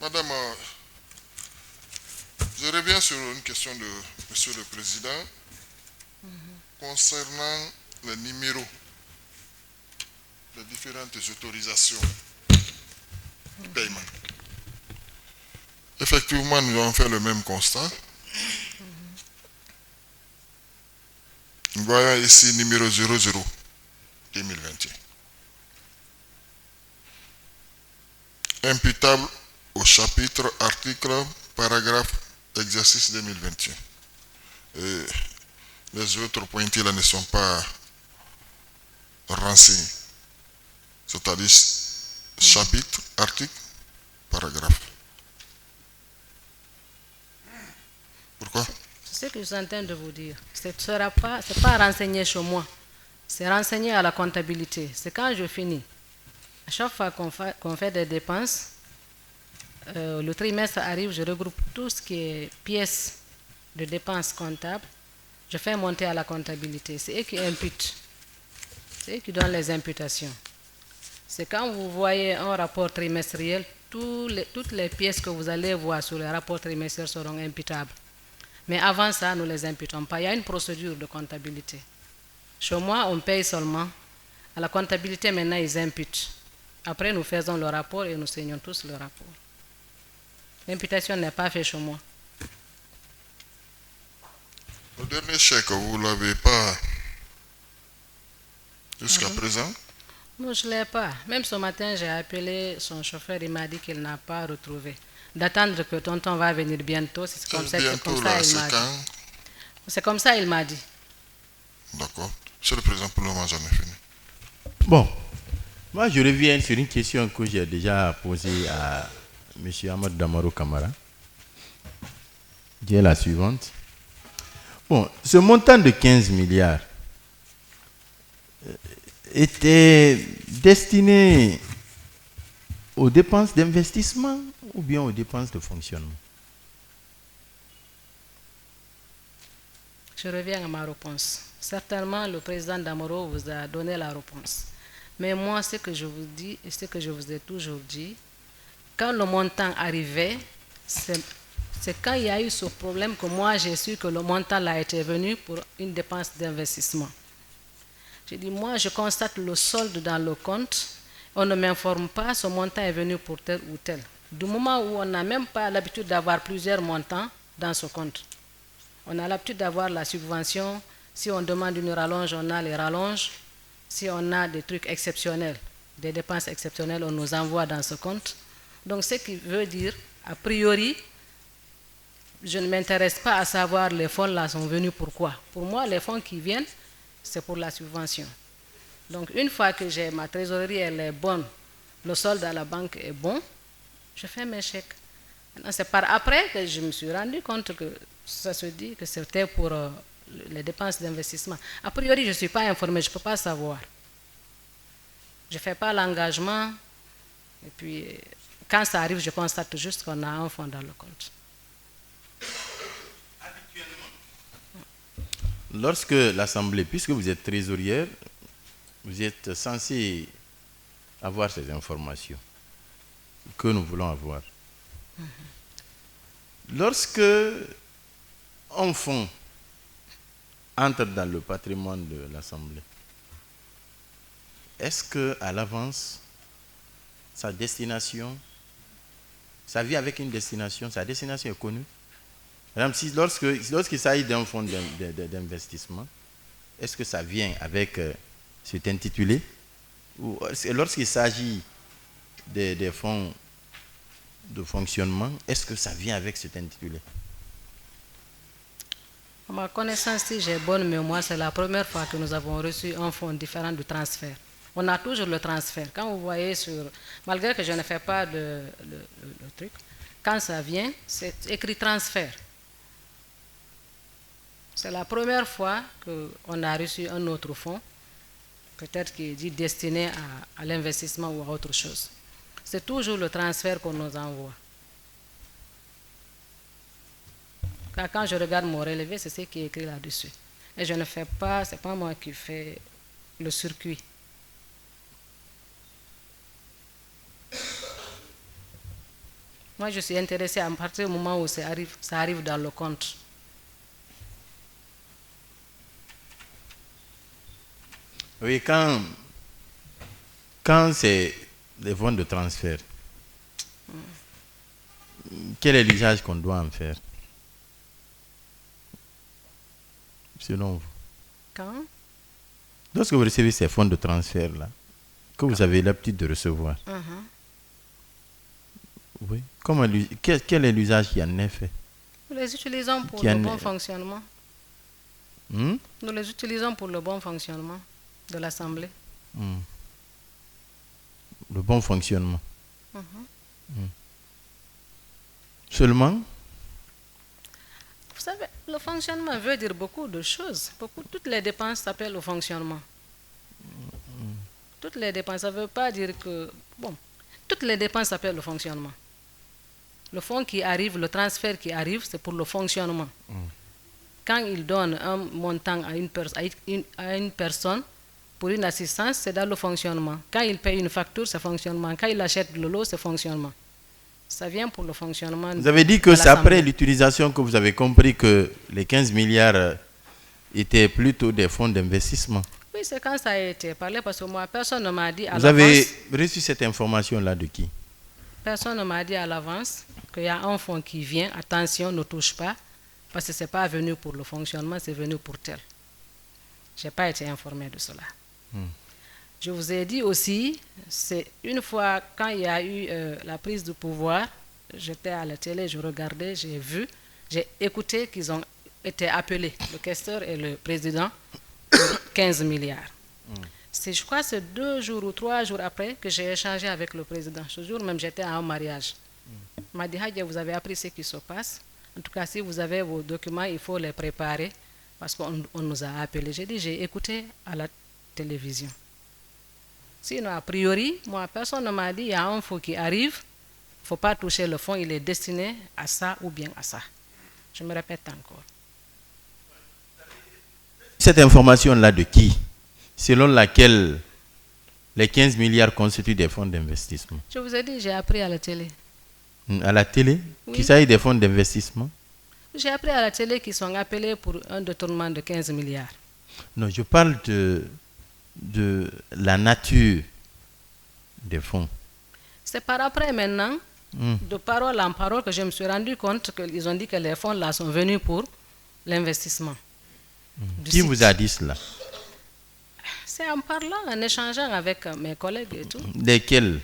Madame, je reviens sur une question de Monsieur le Président concernant les numéros des différentes autorisations de paiement. Effectivement, nous avons fait le même constat. Nous voyons ici numéro 00 2021. Imputable au chapitre, article, paragraphe, exercice 2021. Et les autres pointés là ne sont pas renseignés. C'est-à-dire chapitre, article, paragraphe. Pourquoi? C'est ce que je suis en train de vous dire. Ce n'est pas renseigné chez moi. C'est renseigné à la comptabilité. C'est quand je finis. À chaque fois qu'on fait des dépenses, le trimestre arrive, je regroupe tout ce qui est pièces de dépenses comptables. Je fais monter à la comptabilité. C'est eux qui imputent. C'est eux qui donnent les imputations. C'est quand vous voyez un rapport trimestriel, toutes les pièces que vous allez voir sur le rapport trimestriel seront imputables. Mais avant ça, nous ne les imputons pas. Il y a une procédure de comptabilité. Chez moi, on paye seulement. À la comptabilité, maintenant, ils imputent. Après, nous faisons le rapport et nous signons tous le rapport. L'imputation n'est pas faite chez moi. Le dernier chèque, vous ne l'avez pas jusqu'à présent? Non, je ne l'ai pas. Même ce matin, j'ai appelé son chauffeur, il m'a dit qu'il n'a pas retrouvé. D'attendre que tonton va venir bientôt, c'est comme ça il m'a dit. C'est comme ça il m'a dit. D'accord. Monsieur le Président, pour le moment, j'en ai fini. Bon, moi je reviens sur une question que j'ai déjà posée à M. Ahmad Damaro Kamara, qui est la suivante. Bon, ce montant de 15 milliards était destiné aux dépenses d'investissement ou bien aux dépenses de fonctionnement? Je reviens à ma réponse. Certainement, le président Damaro vous a donné la réponse. Mais moi, ce que je vous dis et ce que je vous ai toujours dit, quand le montant arrivait, c'est quand il y a eu ce problème que moi, j'ai su que le montant a été venu pour une dépense d'investissement. J'ai dit, moi, je constate le solde dans le compte. On ne m'informe pas, ce montant est venu pour tel ou tel. Du moment où on n'a même pas l'habitude d'avoir plusieurs montants dans ce compte. On a l'habitude d'avoir la subvention. Si on demande une rallonge, on a les rallonges. Si on a des trucs exceptionnels, des dépenses exceptionnelles, on nous envoie dans ce compte. Donc, ce qui veut dire, a priori, je ne m'intéresse pas à savoir les fonds là sont venus pourquoi. Pour moi, les fonds qui viennent, c'est pour la subvention. Donc, une fois que j'ai ma trésorerie, elle est bonne, le solde à la banque est bon, je fais mes chèques. C'est par après que je me suis rendu compte que ça se dit que c'était pour les dépenses d'investissement. A priori, je ne suis pas informé, je ne peux pas savoir. Je ne fais pas l'engagement. Et puis, quand ça arrive, je constate juste qu'on a un fonds dans le compte. Lorsque l'Assemblée, puisque vous êtes trésorière, vous êtes censé avoir ces informations que nous voulons avoir. Lorsque un fonds entre dans le patrimoine de l'Assemblée, est-ce qu'à l'avance, sa destination, ça vient avec une destination, sa destination est connue? Par exemple, lorsqu'il s'agit d'un fonds d'investissement, est-ce que ça vient avec cet intitulé? Ou lorsqu'il s'agit des fonds de fonctionnement, est-ce que ça vient avec cet intitulé? À ma connaissance, si j'ai bonne mémoire, c'est la première fois que nous avons reçu un fonds différent du transfert. On a toujours le transfert. Quand vous voyez malgré que je ne fais pas le truc, quand ça vient, c'est écrit transfert. C'est la première fois qu'on a reçu un autre fonds, peut-être qui est dit destiné à l'investissement ou à autre chose. C'est toujours le transfert qu'on nous envoie. Quand je regarde mon relevé, c'est ce qui est écrit là-dessus. Et je ne fais pas, ce n'est pas moi qui fais le circuit. Moi, je suis intéressée à partir du moment où ça arrive dans le compte. Oui, quand c'est des fonds de transfert, quel est l'usage qu'on doit en faire, selon vous? Quand? Lorsque vous recevez ces fonds de transfert-là, que vous avez l'habitude de recevoir, oui. Quel est l'usage qui en est fait? Nous les utilisons pour le bon fonctionnement. Nous les utilisons pour le bon fonctionnement de l'Assemblée. Le bon fonctionnement. Seulement? Vous savez, le fonctionnement veut dire beaucoup de choses. Toutes les dépenses s'appellent le fonctionnement. Toutes les dépenses, ça ne veut pas dire que... Bon, toutes les dépenses s'appellent le fonctionnement. Le fonds qui arrive, le transfert qui arrive, c'est pour le fonctionnement. Quand il donne un montant à une personne pour une assistance, c'est dans le fonctionnement. Quand il paye une facture, c'est fonctionnement. Quand il achète le lot, c'est fonctionnement. Ça vient pour le fonctionnement. Vous avez dit que c'est après l'utilisation que vous avez compris que les 15 milliards étaient plutôt des fonds d'investissement. Oui, c'est quand ça a été parlé, parce que moi, personne ne m'a dit à l'avance. Vous avez reçu cette information-là de qui? Personne ne m'a dit à l'avance qu'il y a un fonds qui vient, attention, ne touche pas, parce que ce n'est pas venu pour le fonctionnement, c'est venu pour tel. Je n'ai pas été informé de cela. Je vous ai dit aussi, c'est une fois quand il y a eu la prise de pouvoir, j'étais à la télé, je regardais, j'ai vu, j'ai écouté qu'ils ont été appelés, le questeur et le président, pour 15 milliards. Je crois que c'est 2 jours ou 3 jours après que j'ai échangé avec le président. Ce jour même, j'étais à un mariage. Il m'a dit, Hadja, vous avez appris ce qui se passe. En tout cas, si vous avez vos documents, il faut les préparer parce qu'on nous a appelés. J'ai dit, j'ai écouté à la télévision. Sinon, a priori, moi, personne ne m'a dit, il y a un fonds qui arrive, il ne faut pas toucher le fonds, il est destiné à ça ou bien à ça. Je me répète encore. Cette information-là de qui? Selon laquelle les 15 milliards constituent des fonds d'investissement. Je vous ai dit, j'ai appris à la télé. À la télé? Oui. Qu'il s'agit des fonds d'investissement? J'ai appris à la télé qu'ils sont appelés pour un détournement de 15 milliards. Non, je parle de la nature des fonds. C'est par après maintenant de parole en parole que je me suis rendu compte qu'ils ont dit que les fonds là sont venus pour l'investissement. du Qui site. vous a dit cela? C'est en parlant, en échangeant avec mes collègues et tout. Desquels?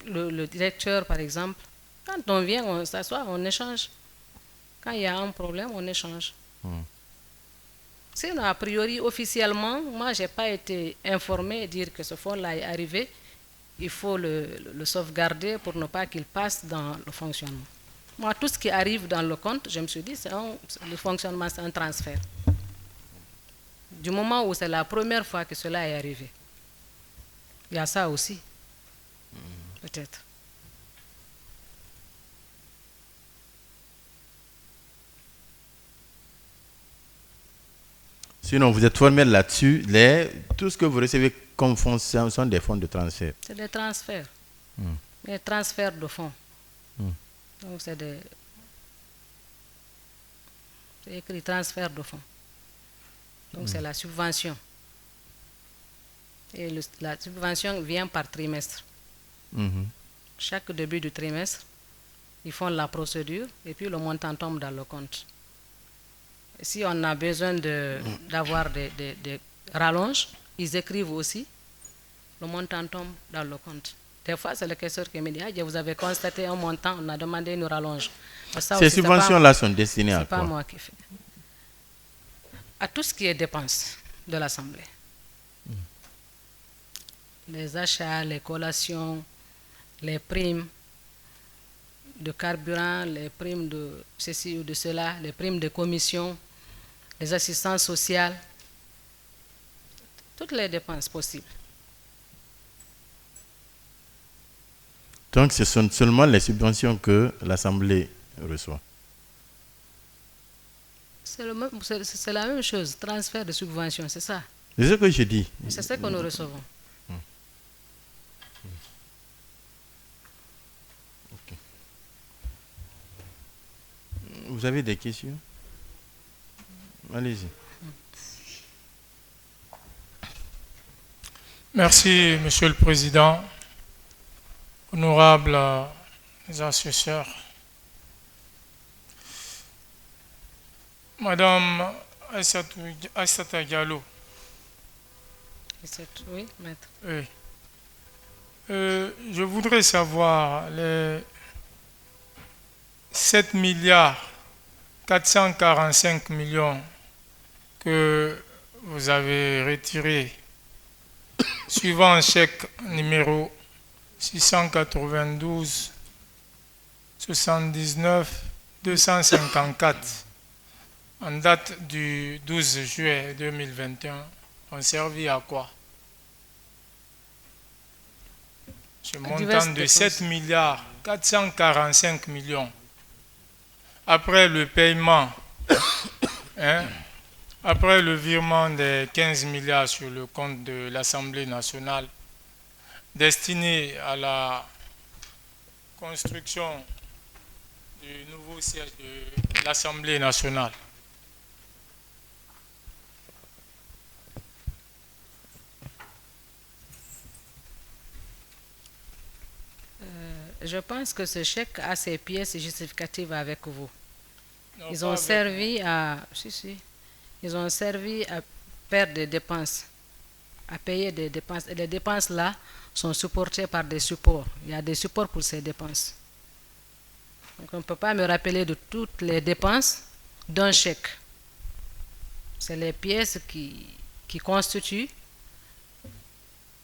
Le directeur, par exemple. Quand on vient, on s'assoit, on échange. Quand il y a un problème, on échange. Sinon, a priori, officiellement, moi, je n'ai pas été informé et dire que ce fonds-là est arrivé. Il faut le sauvegarder pour ne pas qu'il passe dans le fonctionnement. Moi, tout ce qui arrive dans le compte, je me suis dit, le fonctionnement, c'est un transfert. Du moment où c'est la première fois que cela est arrivé. Il y a ça aussi. Peut-être. Sinon, vous êtes formel là-dessus. Tout ce que vous recevez comme fonds sont des fonds de transfert. C'est des transferts. Des transferts de fonds. Donc, c'est écrit transfert de fonds. Donc, c'est la subvention. Et la subvention vient par trimestre. Chaque début du trimestre, ils font la procédure et puis le montant tombe dans le compte. Et si on a besoin d'avoir des rallonges, ils écrivent aussi, le montant tombe dans le compte. Des fois, c'est le caisseur qui me dit, vous avez constaté un montant, on a demandé une rallonge. Ces subventions-là sont destinées à quoi? Ce n'est pas moi qui fais. À tout ce qui est dépenses de l'Assemblée. Les achats, les collations, les primes de carburant, les primes de ceci ou de cela, les primes de commission, les assistances sociales, toutes les dépenses possibles. Donc, ce sont seulement les subventions que l'Assemblée reçoit. C'est la même chose, transfert de subventions, c'est ça. C'est ce que je dis. C'est ce que nous recevons. Okay. Vous avez des questions? Allez-y. Merci, Monsieur le Président. Honorables assesseurs. Madame Aïssata Diallo. Oui, maître. Oui. Je voudrais savoir les 7 milliards 445 millions que vous avez retirés suivant un chèque numéro 692 79 254 en date du 12 juillet 2021 ont servi à quoi? Ce montant de 7 milliards 445 millions après le paiement, après le virement des 15 milliards sur le compte de l'Assemblée nationale destiné à la construction du nouveau siège de l'Assemblée nationale. Je pense que ce chèque a ses pièces justificatives avec vous. Non, Ils ont servi à... Ils ont servi à faire des dépenses, à payer des dépenses. Et les dépenses-là sont supportées par des supports. Il y a des supports pour ces dépenses. Donc on ne peut pas me rappeler de toutes les dépenses d'un chèque. C'est les pièces qui constituent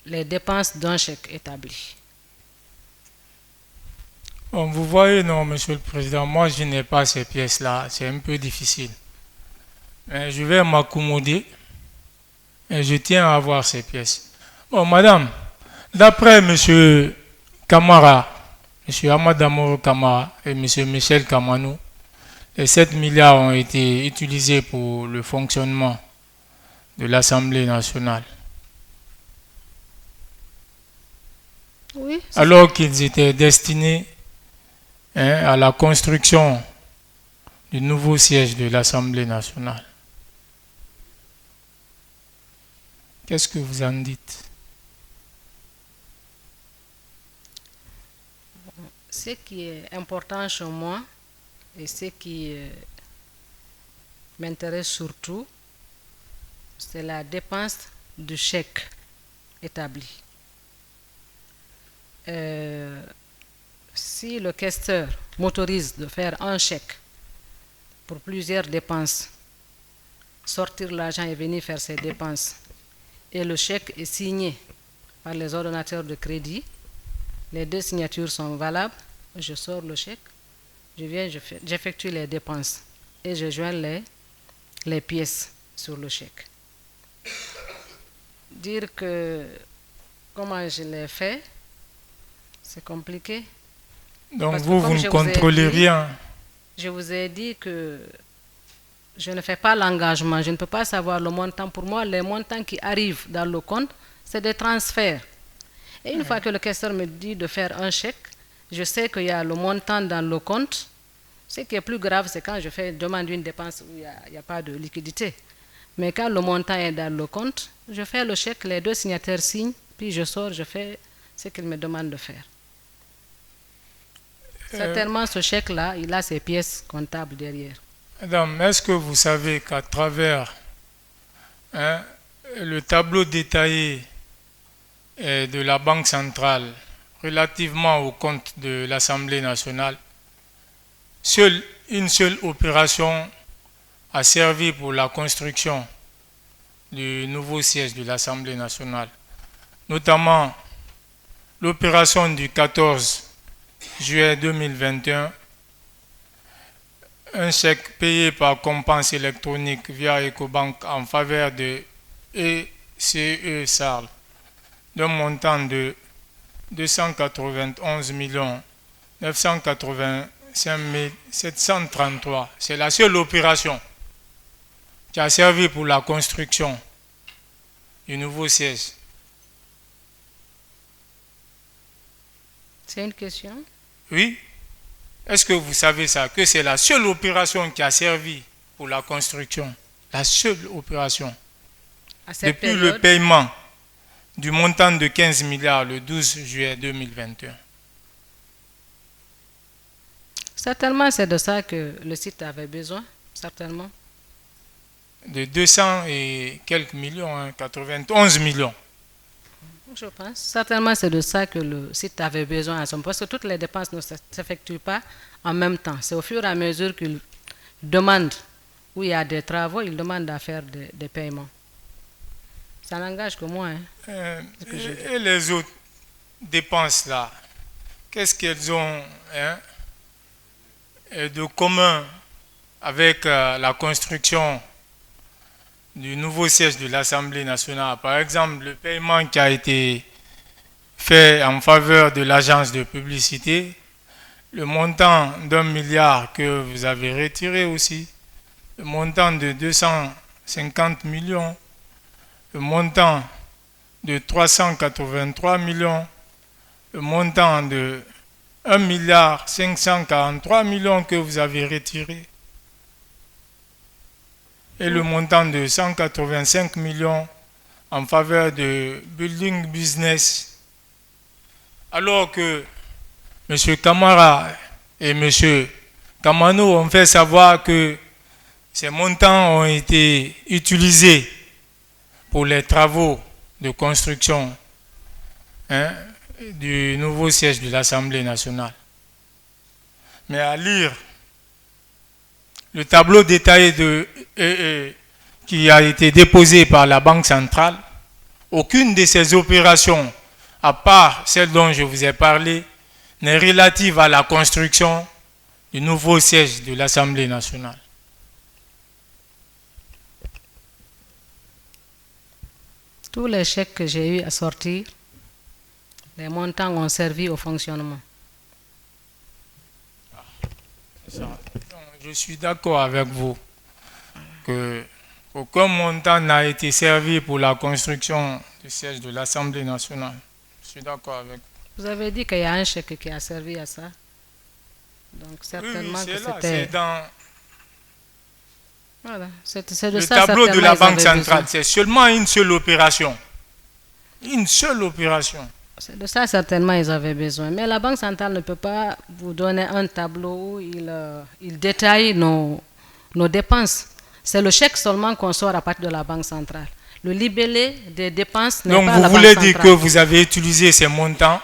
les dépenses d'un chèque établi. Bon, vous voyez, non, Monsieur le Président, moi je n'ai pas ces pièces-là, c'est un peu difficile. Mais je vais m'accommoder et je tiens à avoir ces pièces. Bon, madame, d'après Monsieur Camara, Monsieur Amadamoro Camara et Monsieur Michel Kamanou, les 7 milliards ont été utilisés pour le fonctionnement de l'Assemblée nationale. Oui. Alors qu'ils étaient destinés à la construction du nouveau siège de l'Assemblée nationale. Qu'est-ce que vous en dites? Ce qui est important chez moi et ce qui m'intéresse surtout, c'est la dépense du chèque établi. Si le questeur m'autorise de faire un chèque pour plusieurs dépenses, sortir l'argent et venir faire ses dépenses, et le chèque est signé par les ordonnateurs de crédit, les deux signatures sont valables, je sors le chèque, je viens, j'effectue les dépenses et je joins les pièces sur le chèque. Dire que comment je l'ai fait, c'est compliqué. Donc Parce que vous comme ne je vous ai contrôlez dit, rien. Je vous ai dit que je ne fais pas l'engagement, je ne peux pas savoir le montant. Pour moi, les montants qui arrivent dans le compte, c'est des transferts. Et une fois que le questeur me dit de faire un chèque, je sais qu'il y a le montant dans le compte. Ce qui est plus grave, c'est quand je demande une dépense où il n'y a pas de liquidité. Mais quand le montant est dans le compte, je fais le chèque, les deux signataires signent, puis je sors, je fais ce qu'ils me demandent de faire. Certainement, ce chèque-là, il a ses pièces comptables derrière. Madame, est-ce que vous savez qu'à travers le tableau détaillé de la Banque centrale relativement au compte de l'Assemblée nationale, une seule opération a servi pour la construction du nouveau siège de l'Assemblée nationale, notamment l'opération du 14 juillet 2021, un chèque payé par compense électronique via Ecobank en faveur de ECE Sarl d'un montant de 291 985 733. C'est la seule opération qui a servi pour la construction du nouveau siège. C'est une question? Oui. Est-ce que vous savez ça, que c'est la seule opération qui a servi pour la construction? La seule opération. Depuis le paiement du montant de 15 milliards le 12 juillet 2021. Certainement, c'est de ça que le site avait besoin, certainement. De 200 et quelques millions, 91 millions. Je pense. Certainement, c'est de ça que le site avait besoin à son poste, parce que toutes les dépenses ne s'effectuent pas en même temps. C'est au fur et à mesure qu'il demande, où il y a des travaux, il demande à faire des paiements. Ça n'engage que moi. Et les autres dépenses là, qu'est-ce qu'elles ont de commun avec la construction du nouveau siège de l'Assemblée nationale? Par exemple, le paiement qui a été fait en faveur de l'agence de publicité, le montant d'1 milliard que vous avez retiré aussi, le montant de 250 millions, le montant de 383 millions, le montant de 1 milliard 543 millions que vous avez retiré, et le montant de 185 millions en faveur de Building Business. Alors que M. Camara et M. Kamano ont fait savoir que ces montants ont été utilisés pour les travaux de construction du nouveau siège de l'Assemblée nationale. Mais à lire le tableau détaillé qui a été déposé par la Banque centrale, aucune de ces opérations, à part celle dont je vous ai parlé, n'est relative à la construction du nouveau siège de l'Assemblée nationale. Tous les chèques que j'ai eu à sortir, les montants ont servi au fonctionnement. Je suis d'accord avec vous que aucun montant n'a été servi pour la construction du siège de l'Assemblée nationale. Je suis d'accord avec vous. Vous avez dit qu'il y a un chèque qui a servi à ça. Donc certainement oui, que là, c'était... c'est dans Voilà, c'est de le ça, tableau de la certainement, Banque ils avaient centrale. besoin. C'est seulement une seule opération. Une seule opération. C'est de ça, certainement, ils avaient besoin. Mais la Banque centrale ne peut pas vous donner un tableau où il détaille nos dépenses. C'est le chèque seulement qu'on sort à partir de la Banque centrale. Le libellé des dépenses n'est Donc pas à la vous Banque voulez centrale. dire que vous avez utilisé ces montants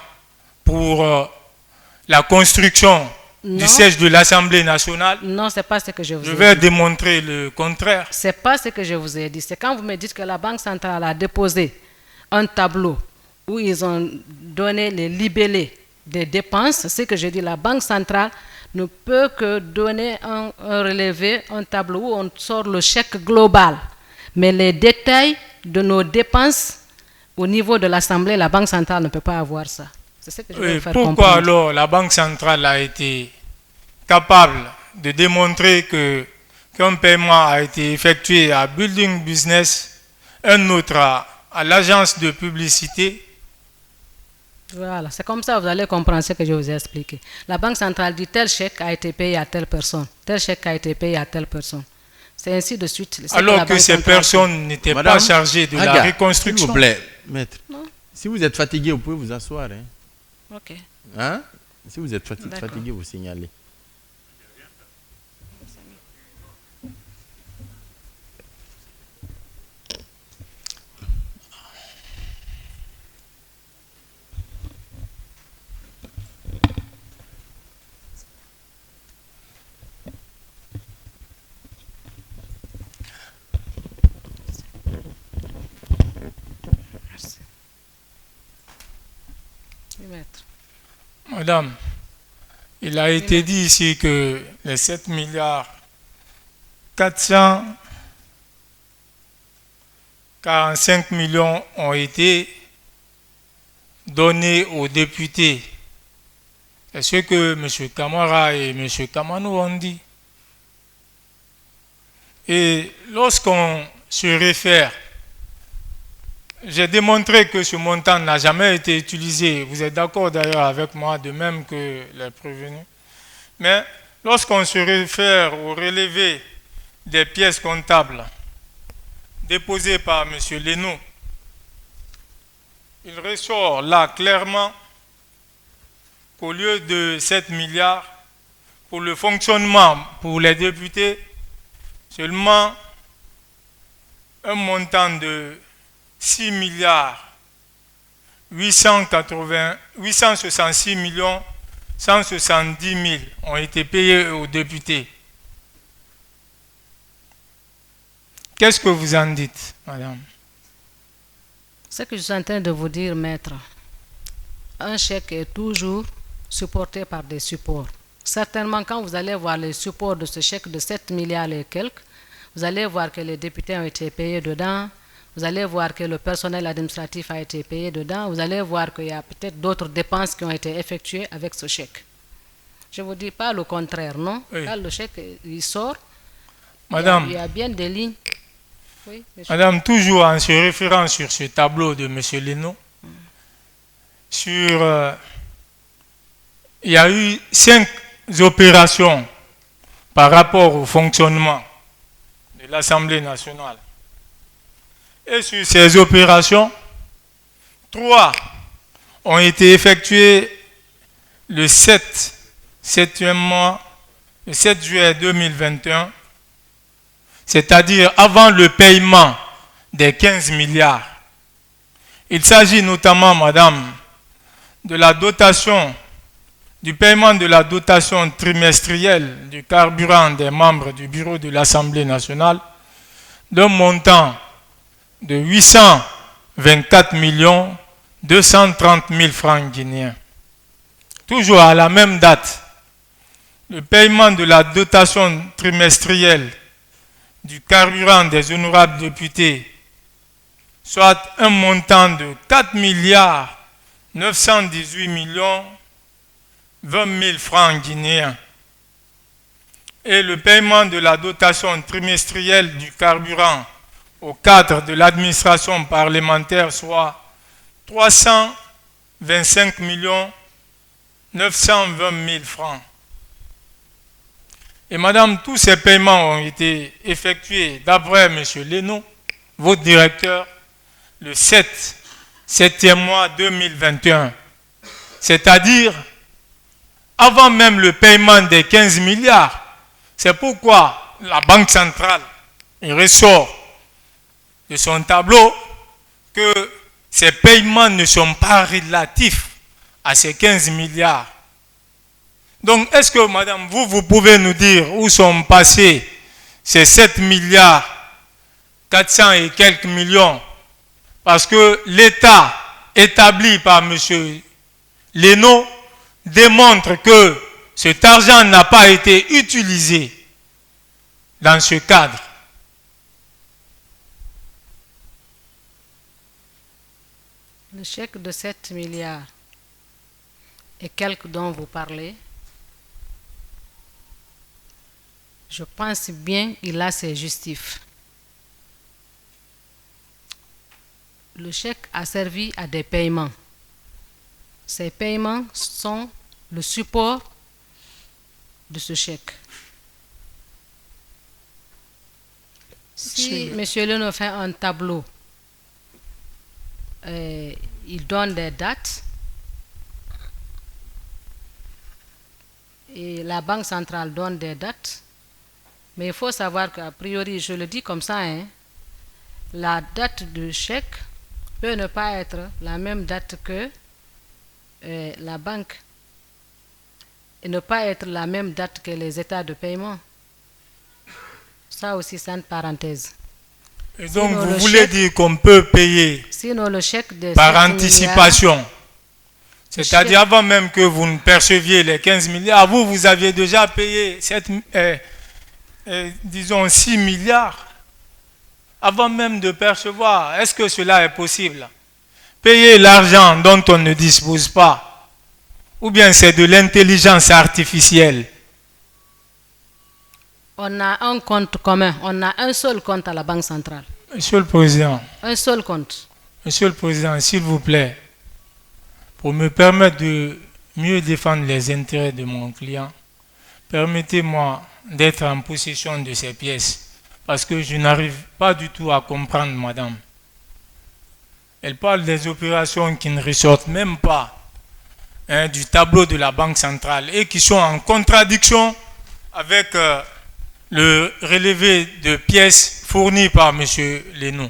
pour la construction Non. du siège de l'Assemblée nationale? Non, ce n'est pas ce que je vous Je ai vais dit. démontrer le contraire. Ce n'est pas ce que je vous ai dit. C'est quand vous me dites que la Banque centrale a déposé un tableau où ils ont donné les libellés des dépenses. C'est que je dis, la Banque centrale ne peut que donner un relevé, un tableau où on sort le chèque global. Mais les détails de nos dépenses au niveau de l'Assemblée, la Banque centrale ne peut pas avoir ça. C'est ce que je veux Oui, faire pourquoi comprendre. alors la Banque centrale a été capable de démontrer qu'un paiement a été effectué à Building Business, un autre à l'agence de publicité? Voilà, c'est comme ça que vous allez comprendre ce que je vous ai expliqué. La Banque centrale dit tel chèque a été payé à telle personne, tel chèque a été payé à telle personne. C'est ainsi de suite. C'est Alors la que Banque ces centrale personnes n'étaient pas Madame, chargées de la Aga, reconstruction. s'il vous plaît, maître. Non. Si vous êtes fatigué, vous pouvez vous asseoir. Hein? fait. Ok. Hein? Si vous êtes D'accord. fatigué, vous signalez. Merci. Oui, maître. Madame, il a été dit ici que les 7 milliards 445 millions ont été donnés aux députés. C'est ce que M. Kamara et M. Kamanou ont dit. Et lorsqu'on se réfère, j'ai démontré que ce montant n'a jamais été utilisé. Vous êtes d'accord d'ailleurs avec moi, de même que les prévenus. Mais lorsqu'on se réfère au relevé des pièces comptables déposées par M. Leno, il ressort là clairement qu'au lieu de 7 milliards, pour le fonctionnement pour les députés, seulement un montant de 6 milliards 866 millions 170 000 ont été payés aux députés. Qu'est-ce que vous en dites, madame? Ce que je suis en train de vous dire, maître, un chèque est toujours supporté par des supports. Certainement, quand vous allez voir les supports de ce chèque de 7 milliards et quelques, vous allez voir que les députés ont été payés dedans, vous allez voir que le personnel administratif a été payé dedans, vous allez voir qu'il y a peut-être d'autres dépenses qui ont été effectuées avec ce chèque. Je ne vous dis pas le contraire, non? Oui. Quand le chèque il sort, Madame, il y a bien des lignes. Oui, monsieur. Madame, toujours en se référant sur ce tableau de M. Leno, il y a eu 5 opérations par rapport au fonctionnement de l'Assemblée nationale. Et sur ces opérations, 3 ont été effectuées le 7 juillet 2021, c'est-à-dire avant le paiement des 15 milliards. Il s'agit notamment, madame, de la dotation, du paiement de la dotation trimestrielle du carburant des membres du bureau de l'Assemblée nationale d'un montant de 824 230 000 francs guinéens. Toujours à la même date, le paiement de la dotation trimestrielle du carburant des honorables députés, soit un montant de 4 milliards 918 millions 20 000 francs guinéens, et le paiement de la dotation trimestrielle du carburant au cadre de l'administration parlementaire, soit 325 920 000 francs. Et madame, tous ces paiements ont été effectués d'après M. Leno, votre directeur, le 7 7e mois 2021. C'est-à-dire avant même le paiement des 15 milliards. C'est pourquoi la Banque centrale ressort de son tableau que ces paiements ne sont pas relatifs à ces 15 milliards. Donc, est-ce que, madame, vous pouvez nous dire où sont passés ces 7 milliards 400 et quelques millions? Parce que l'État établi par M. Leno démontre que cet argent n'a pas été utilisé dans ce cadre. Le chèque de 7 milliards et quelques dont vous parlez, je pense bien qu'il a ses justifs. Le chèque a servi à des paiements. Ces paiements sont le support de ce chèque. Si M. Leno fait un tableau, il donne des dates et la Banque centrale donne des dates, mais il faut savoir qu'a priori, je le dis comme ça, la date du chèque peut ne pas être la même date que la banque et ne pas être la même date que les états de paiement. Ça aussi, c'est une parenthèse. Et donc, sinon, vous voulez dire qu'on peut payer sinon, le chèque de par anticipation, c'est-à-dire avant même que vous ne perceviez les 15 milliards, vous aviez déjà payé disons 6 milliards avant même de percevoir. Est-ce que cela est possible? Payer l'argent dont on ne dispose pas, ou bien c'est de l'intelligence artificielle? On a un compte commun, on a un seul compte à la Banque centrale. Monsieur le Président. Un seul compte. Monsieur le Président, s'il vous plaît, pour me permettre de mieux défendre les intérêts de mon client, permettez-moi d'être en possession de ces pièces, parce que je n'arrive pas du tout à comprendre, madame. Elle parle des opérations qui ne ressortent même pas du tableau de la Banque centrale et qui sont en contradiction avec le relevé de pièces fourni par M. Leno.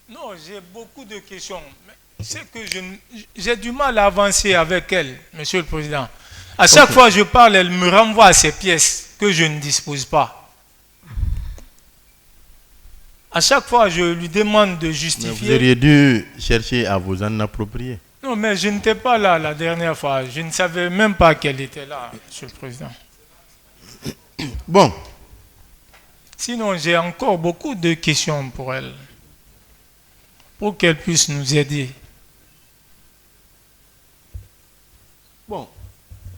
Non, j'ai beaucoup de questions. C'est que j'ai du mal à avancer avec elle, Monsieur le Président. À chaque fois que je parle, elle me renvoie à ces pièces que je ne dispose pas. À chaque fois, je lui demande de justifier. Mais vous auriez dû chercher à vous en approprier. Non, mais je n'étais pas là la dernière fois. Je ne savais même pas qu'elle était là, Monsieur le Président. Bon. Sinon, j'ai encore beaucoup de questions pour elle, pour qu'elle puisse nous aider. Bon.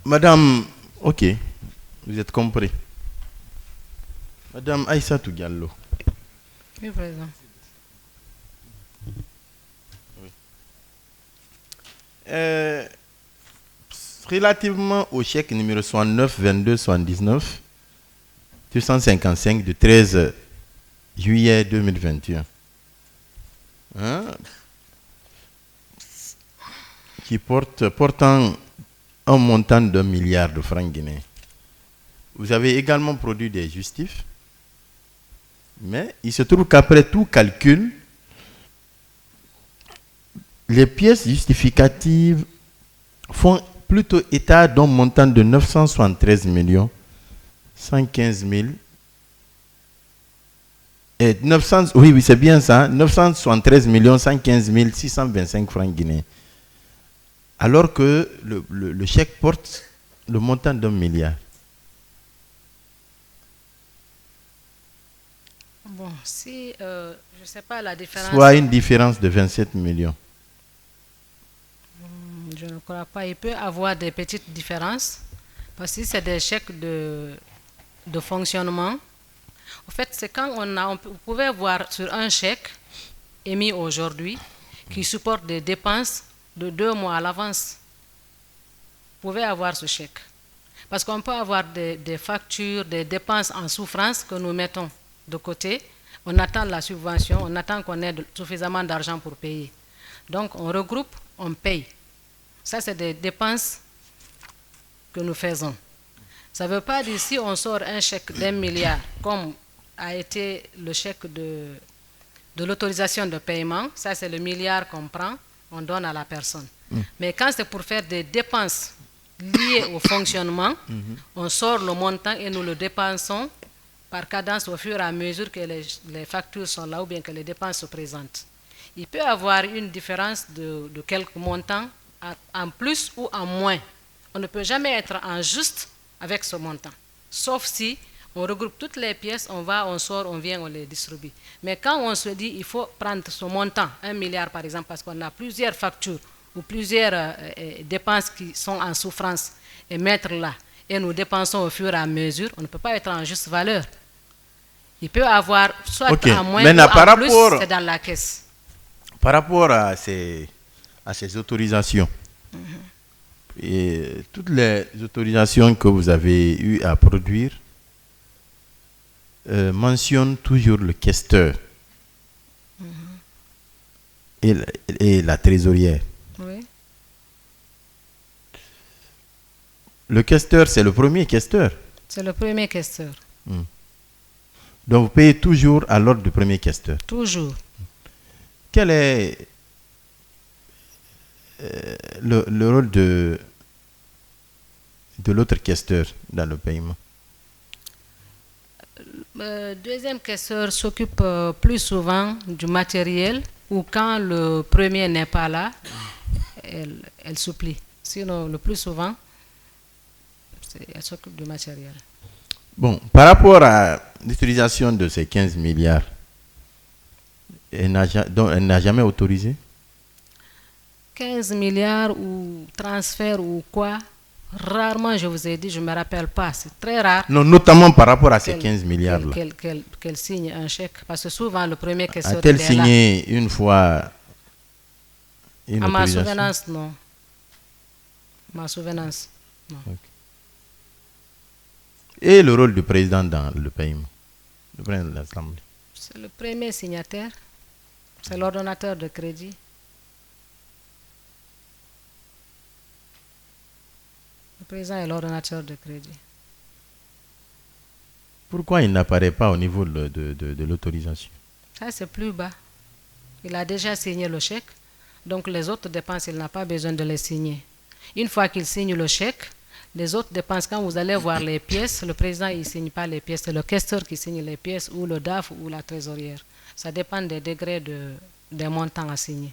Madame, ok, vous êtes compris. Madame Aïssatou Diallo. Oui, Président. Oui. Relativement au chèque numéro 69 22 79 255 du 13 juillet 2021, qui portant un montant d'1 milliard de francs guinéens. Vous avez également produit des justifs, mais il se trouve qu'après tout calcul, les pièces justificatives font plutôt état d'un montant de 973 millions 115 000 et 900, oui, c'est bien ça, 973 millions 115 625 francs guinéens. Alors que le chèque porte le montant d'1 milliard. Bon, si, je ne sais pas la différence. Soit une différence de 27 millions. Je ne crois pas. Il peut y avoir des petites différences. Parce que c'est des chèques de fonctionnement. En fait, c'est quand vous pouvez voir sur un chèque émis aujourd'hui qui supporte des dépenses de 2 mois à l'avance. Vous pouvez avoir ce chèque. Parce qu'on peut avoir des factures, des dépenses en souffrance que nous mettons de côté. On attend la subvention, on attend qu'on ait suffisamment d'argent pour payer. Donc on regroupe, on paye. Ça, c'est des dépenses que nous faisons. Ça ne veut pas dire si on sort un chèque d'1 milliard, comme a été le chèque de l'autorisation de paiement, ça c'est le milliard qu'on prend, on donne à la personne. Mais quand c'est pour faire des dépenses liées au fonctionnement, on sort le montant et nous le dépensons par cadence au fur et à mesure que les factures sont là ou bien que les dépenses se présentent. Il peut y avoir une différence de quelques montants en plus ou en moins. On ne peut jamais être en juste avec ce montant, sauf si on regroupe toutes les pièces, on va, on sort, on vient, on les distribue. Mais quand on se dit il faut prendre ce montant, 1 milliard par exemple, parce qu'on a plusieurs factures ou plusieurs dépenses qui sont en souffrance et mettre là, et nous dépensons au fur et à mesure, on ne peut pas être en juste valeur. Il peut avoir soit en moins ou en plus, c'est dans la caisse. Par rapport à ces autorisations, et toutes les autorisations que vous avez eues à produire mentionnent toujours le questeur et la trésorière. Oui. Le questeur, c'est le premier questeur. C'est le premier questeur. Donc vous payez toujours à l'ordre du premier questeur. Toujours. Quel est le rôle de l'autre questeur dans le paiement? Le deuxième questeur s'occupe plus souvent du matériel ou quand le premier n'est pas là, elle supplie. Sinon, le plus souvent, elle s'occupe du matériel. Bon, par rapport à l'utilisation de ces 15 milliards, elle n'a jamais autorisé? 15 milliards ou transfert ou quoi? Rarement, je vous ai dit, je ne me rappelle pas. C'est très rare. Non, notamment par rapport à ces 15 milliards-là. Qu'elle signe un chèque. Parce que souvent, le premier questeur... A-t-elle signé une fois une à ma autorisation? souvenance, non. Ma souvenance, non. Okay. Et le rôle du président dans le paiement? Le président de l'Assemblée? C'est le premier signataire. C'est l'ordonnateur de crédit. Le président est l'ordonnateur de crédit. Pourquoi il n'apparaît pas au niveau de l'autorisation? Ça, c'est plus bas. Il a déjà signé le chèque. Donc, les autres dépenses, il n'a pas besoin de les signer. Une fois qu'il signe le chèque, les autres dépenses, quand vous allez voir les pièces, le président, il ne signe pas les pièces. C'est le questeur qui signe les pièces, ou le DAF, ou la trésorière. Ça dépend des degrés des montants à signer.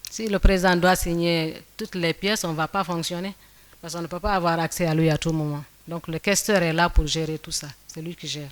Si le président doit signer toutes les pièces, on ne va pas fonctionner. Parce qu'on ne peut pas avoir accès à lui à tout moment. Donc le questeur est là pour gérer tout ça. C'est lui qui gère.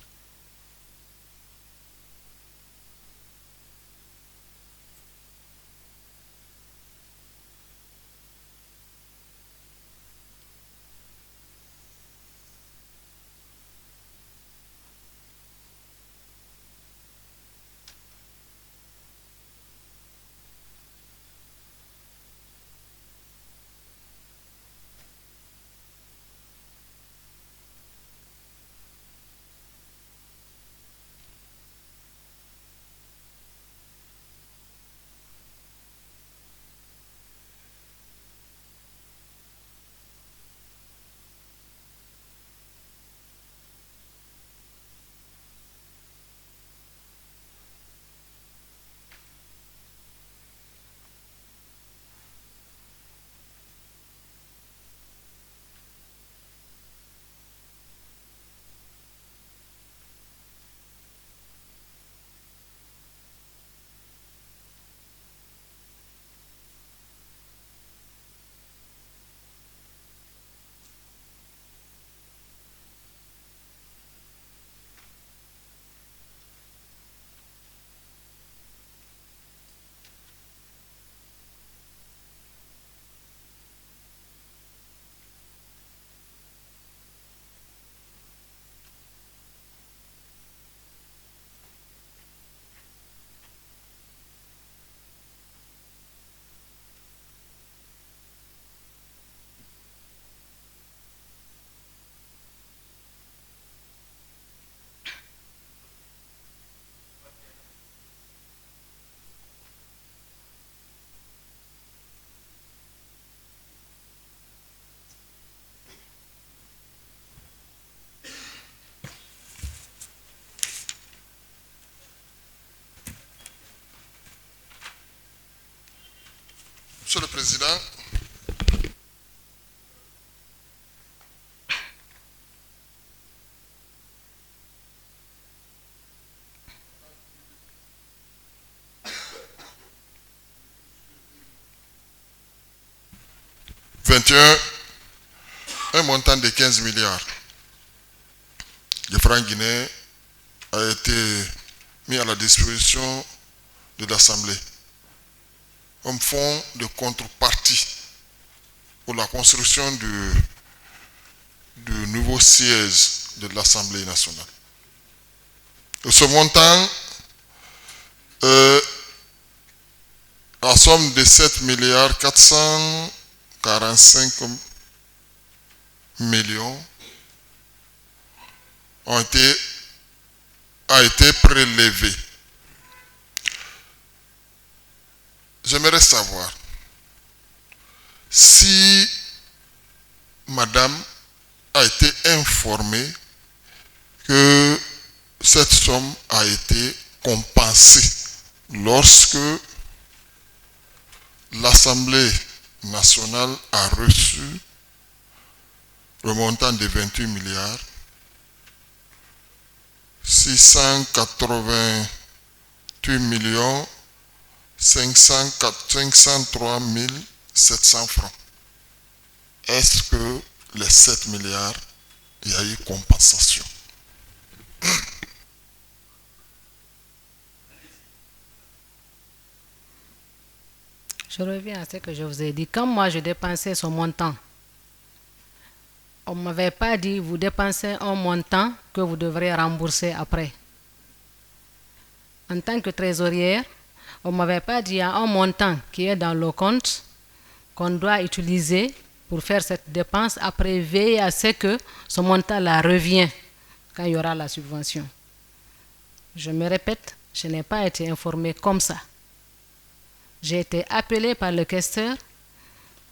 Monsieur le Président, un montant de 15 milliards de francs guinéens a été mis à la disposition de l'Assemblée comme fonds de contrepartie pour la construction du nouveau siège de l'Assemblée nationale. Et ce montant, la somme de 7 milliards 445 millions a été prélevé. J'aimerais savoir si Madame a été informée que cette somme a été compensée lorsque l'Assemblée nationale a reçu le montant de 28 milliards 688 millions 503 700 francs. Est-ce que les 7 milliards, il y a eu compensation? Je reviens à ce que je vous ai dit. Quand moi je dépensais ce montant, on ne m'avait pas dit vous dépensez un montant que vous devrez rembourser après. En tant que trésorière, on ne m'avait pas dit il y a un montant qui est dans le compte qu'on doit utiliser pour faire cette dépense, après veiller à ce que ce montant-là revienne quand il y aura la subvention. Je me répète, je n'ai pas été informée comme ça. J'ai été appelée par le questeur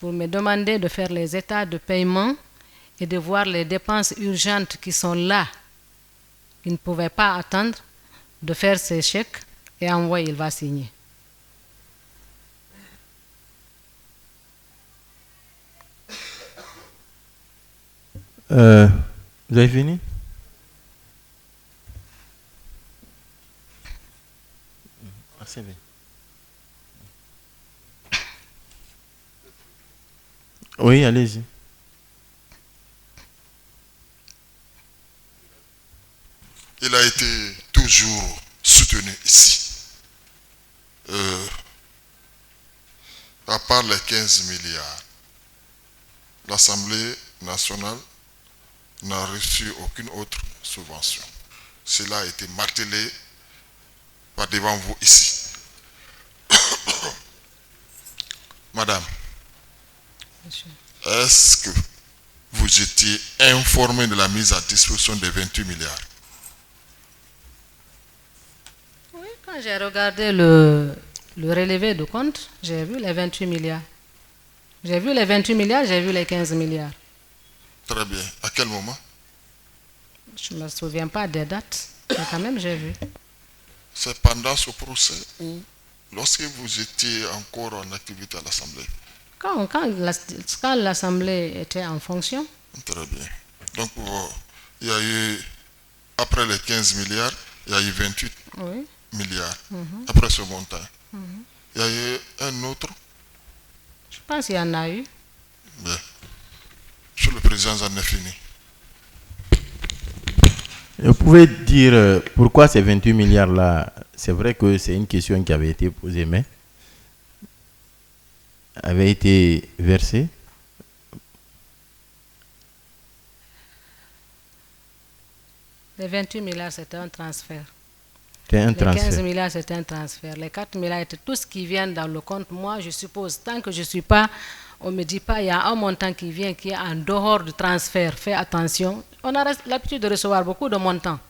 pour me demander de faire les états de paiement et de voir les dépenses urgentes qui sont là. Il ne pouvait pas attendre de faire ses chèques et envoyer, il va signer. Vous avez fini? Assez bien. Oui, allez-y. Il a été toujours soutenu ici. À part les 15 milliards, l'Assemblée nationale n'a reçu aucune autre subvention. Cela a été martelé par devant vous ici. Madame, est-ce que vous étiez informé de la mise à disposition des 28 milliards? Oui, quand j'ai regardé le relevé de compte, j'ai vu les 28 milliards. J'ai vu les 28 milliards, j'ai vu les 15 milliards. Très bien. À quel moment? Je ne me souviens pas des dates, mais quand même j'ai vu. C'est pendant ce procès ou lorsque vous étiez encore en activité à l'Assemblée? Quand l'Assemblée était en fonction. Très bien. Donc, il y a eu, après les 15 milliards, il y a eu 28 milliards. Après ce montant. Il y a eu un autre? Je pense qu'il y en a eu. Bien. Monsieur le Président, j'en ai fini. Vous pouvez dire pourquoi ces 28 milliards-là, c'est vrai que c'est une question qui avait été posée, mais avait été versée. Les 28 milliards, c'était un transfert. C'était un Les transfert. 15 milliards, c'était un transfert. Les 4 milliards étaient tout ce qui vient dans le compte. Moi, je suppose, tant que je ne suis pas, on ne me dit pas, il y a un montant qui vient, qui est en dehors du transfert. Faites attention. On a l'habitude de recevoir beaucoup de montants.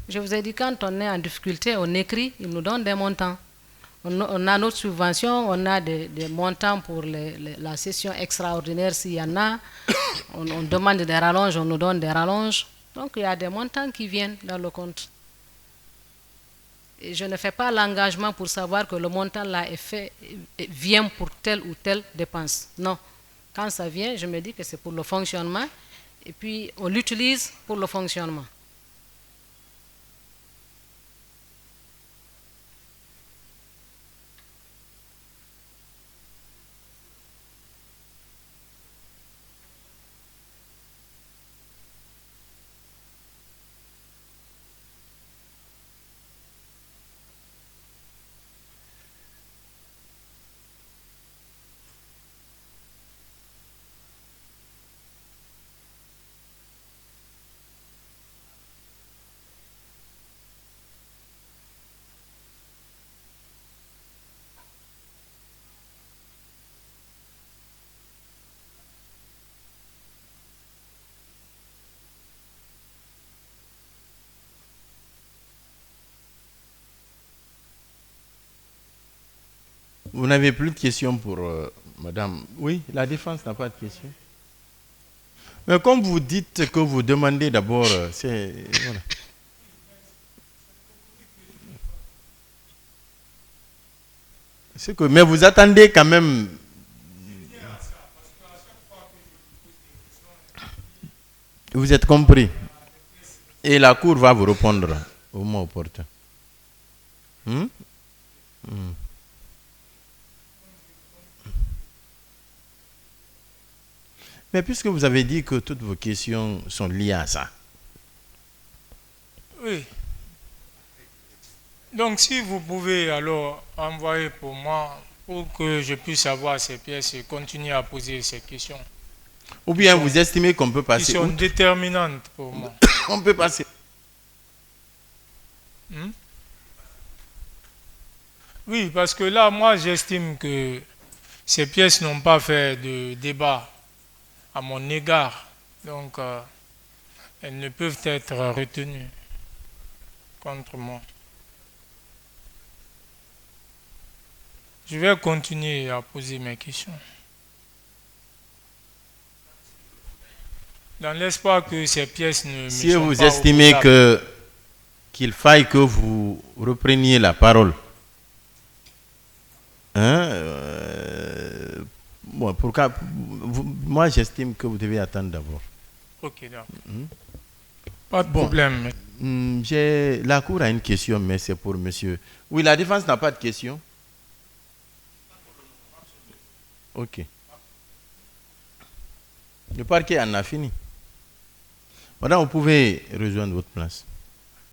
Je vous ai dit, quand on est en difficulté, on écrit, ils nous donnent des montants. On a notre subvention, on a des montants pour la session extraordinaire s'il y en a. On demande des rallonges, on nous donne des rallonges. Donc, il y a des montants qui viennent dans le compte. Et je ne fais pas l'engagement pour savoir que le montant là vient pour telle ou telle dépense. Non. Quand ça vient, je me dis que c'est pour le fonctionnement et puis on l'utilise pour le fonctionnement. Vous n'avez plus de questions pour madame? Oui, la défense n'a pas de questions. Mais comme vous dites que vous demandez d'abord, c'est... Voilà. Mais vous attendez quand même... Vous êtes compris. Et la Cour va vous répondre au moment opportun. Mais puisque vous avez dit que toutes vos questions sont liées à ça. Oui. Donc si vous pouvez alors envoyer pour moi, pour que je puisse avoir ces pièces et continuer à poser ces questions. Ou bien vous estimez qu'on peut passer... Qui sont déterminantes pour moi. On peut passer... Oui, parce que là, moi, j'estime que ces pièces n'ont pas fait de débat à mon égard. Donc, elles ne peuvent être retenues contre moi. Je vais continuer à poser mes questions. Dans l'espoir que ces pièces ne me Si sont vous pas estimez opposables. qu'il faille que vous repreniez la parole, bon, moi j'estime que vous devez attendre d'abord. Ok, d'accord. Pas de problème. La Cour a une question, mais c'est pour monsieur. Oui, la défense n'a pas de question. Ok. Le parquet en a fini. Madame, vous pouvez rejoindre votre place.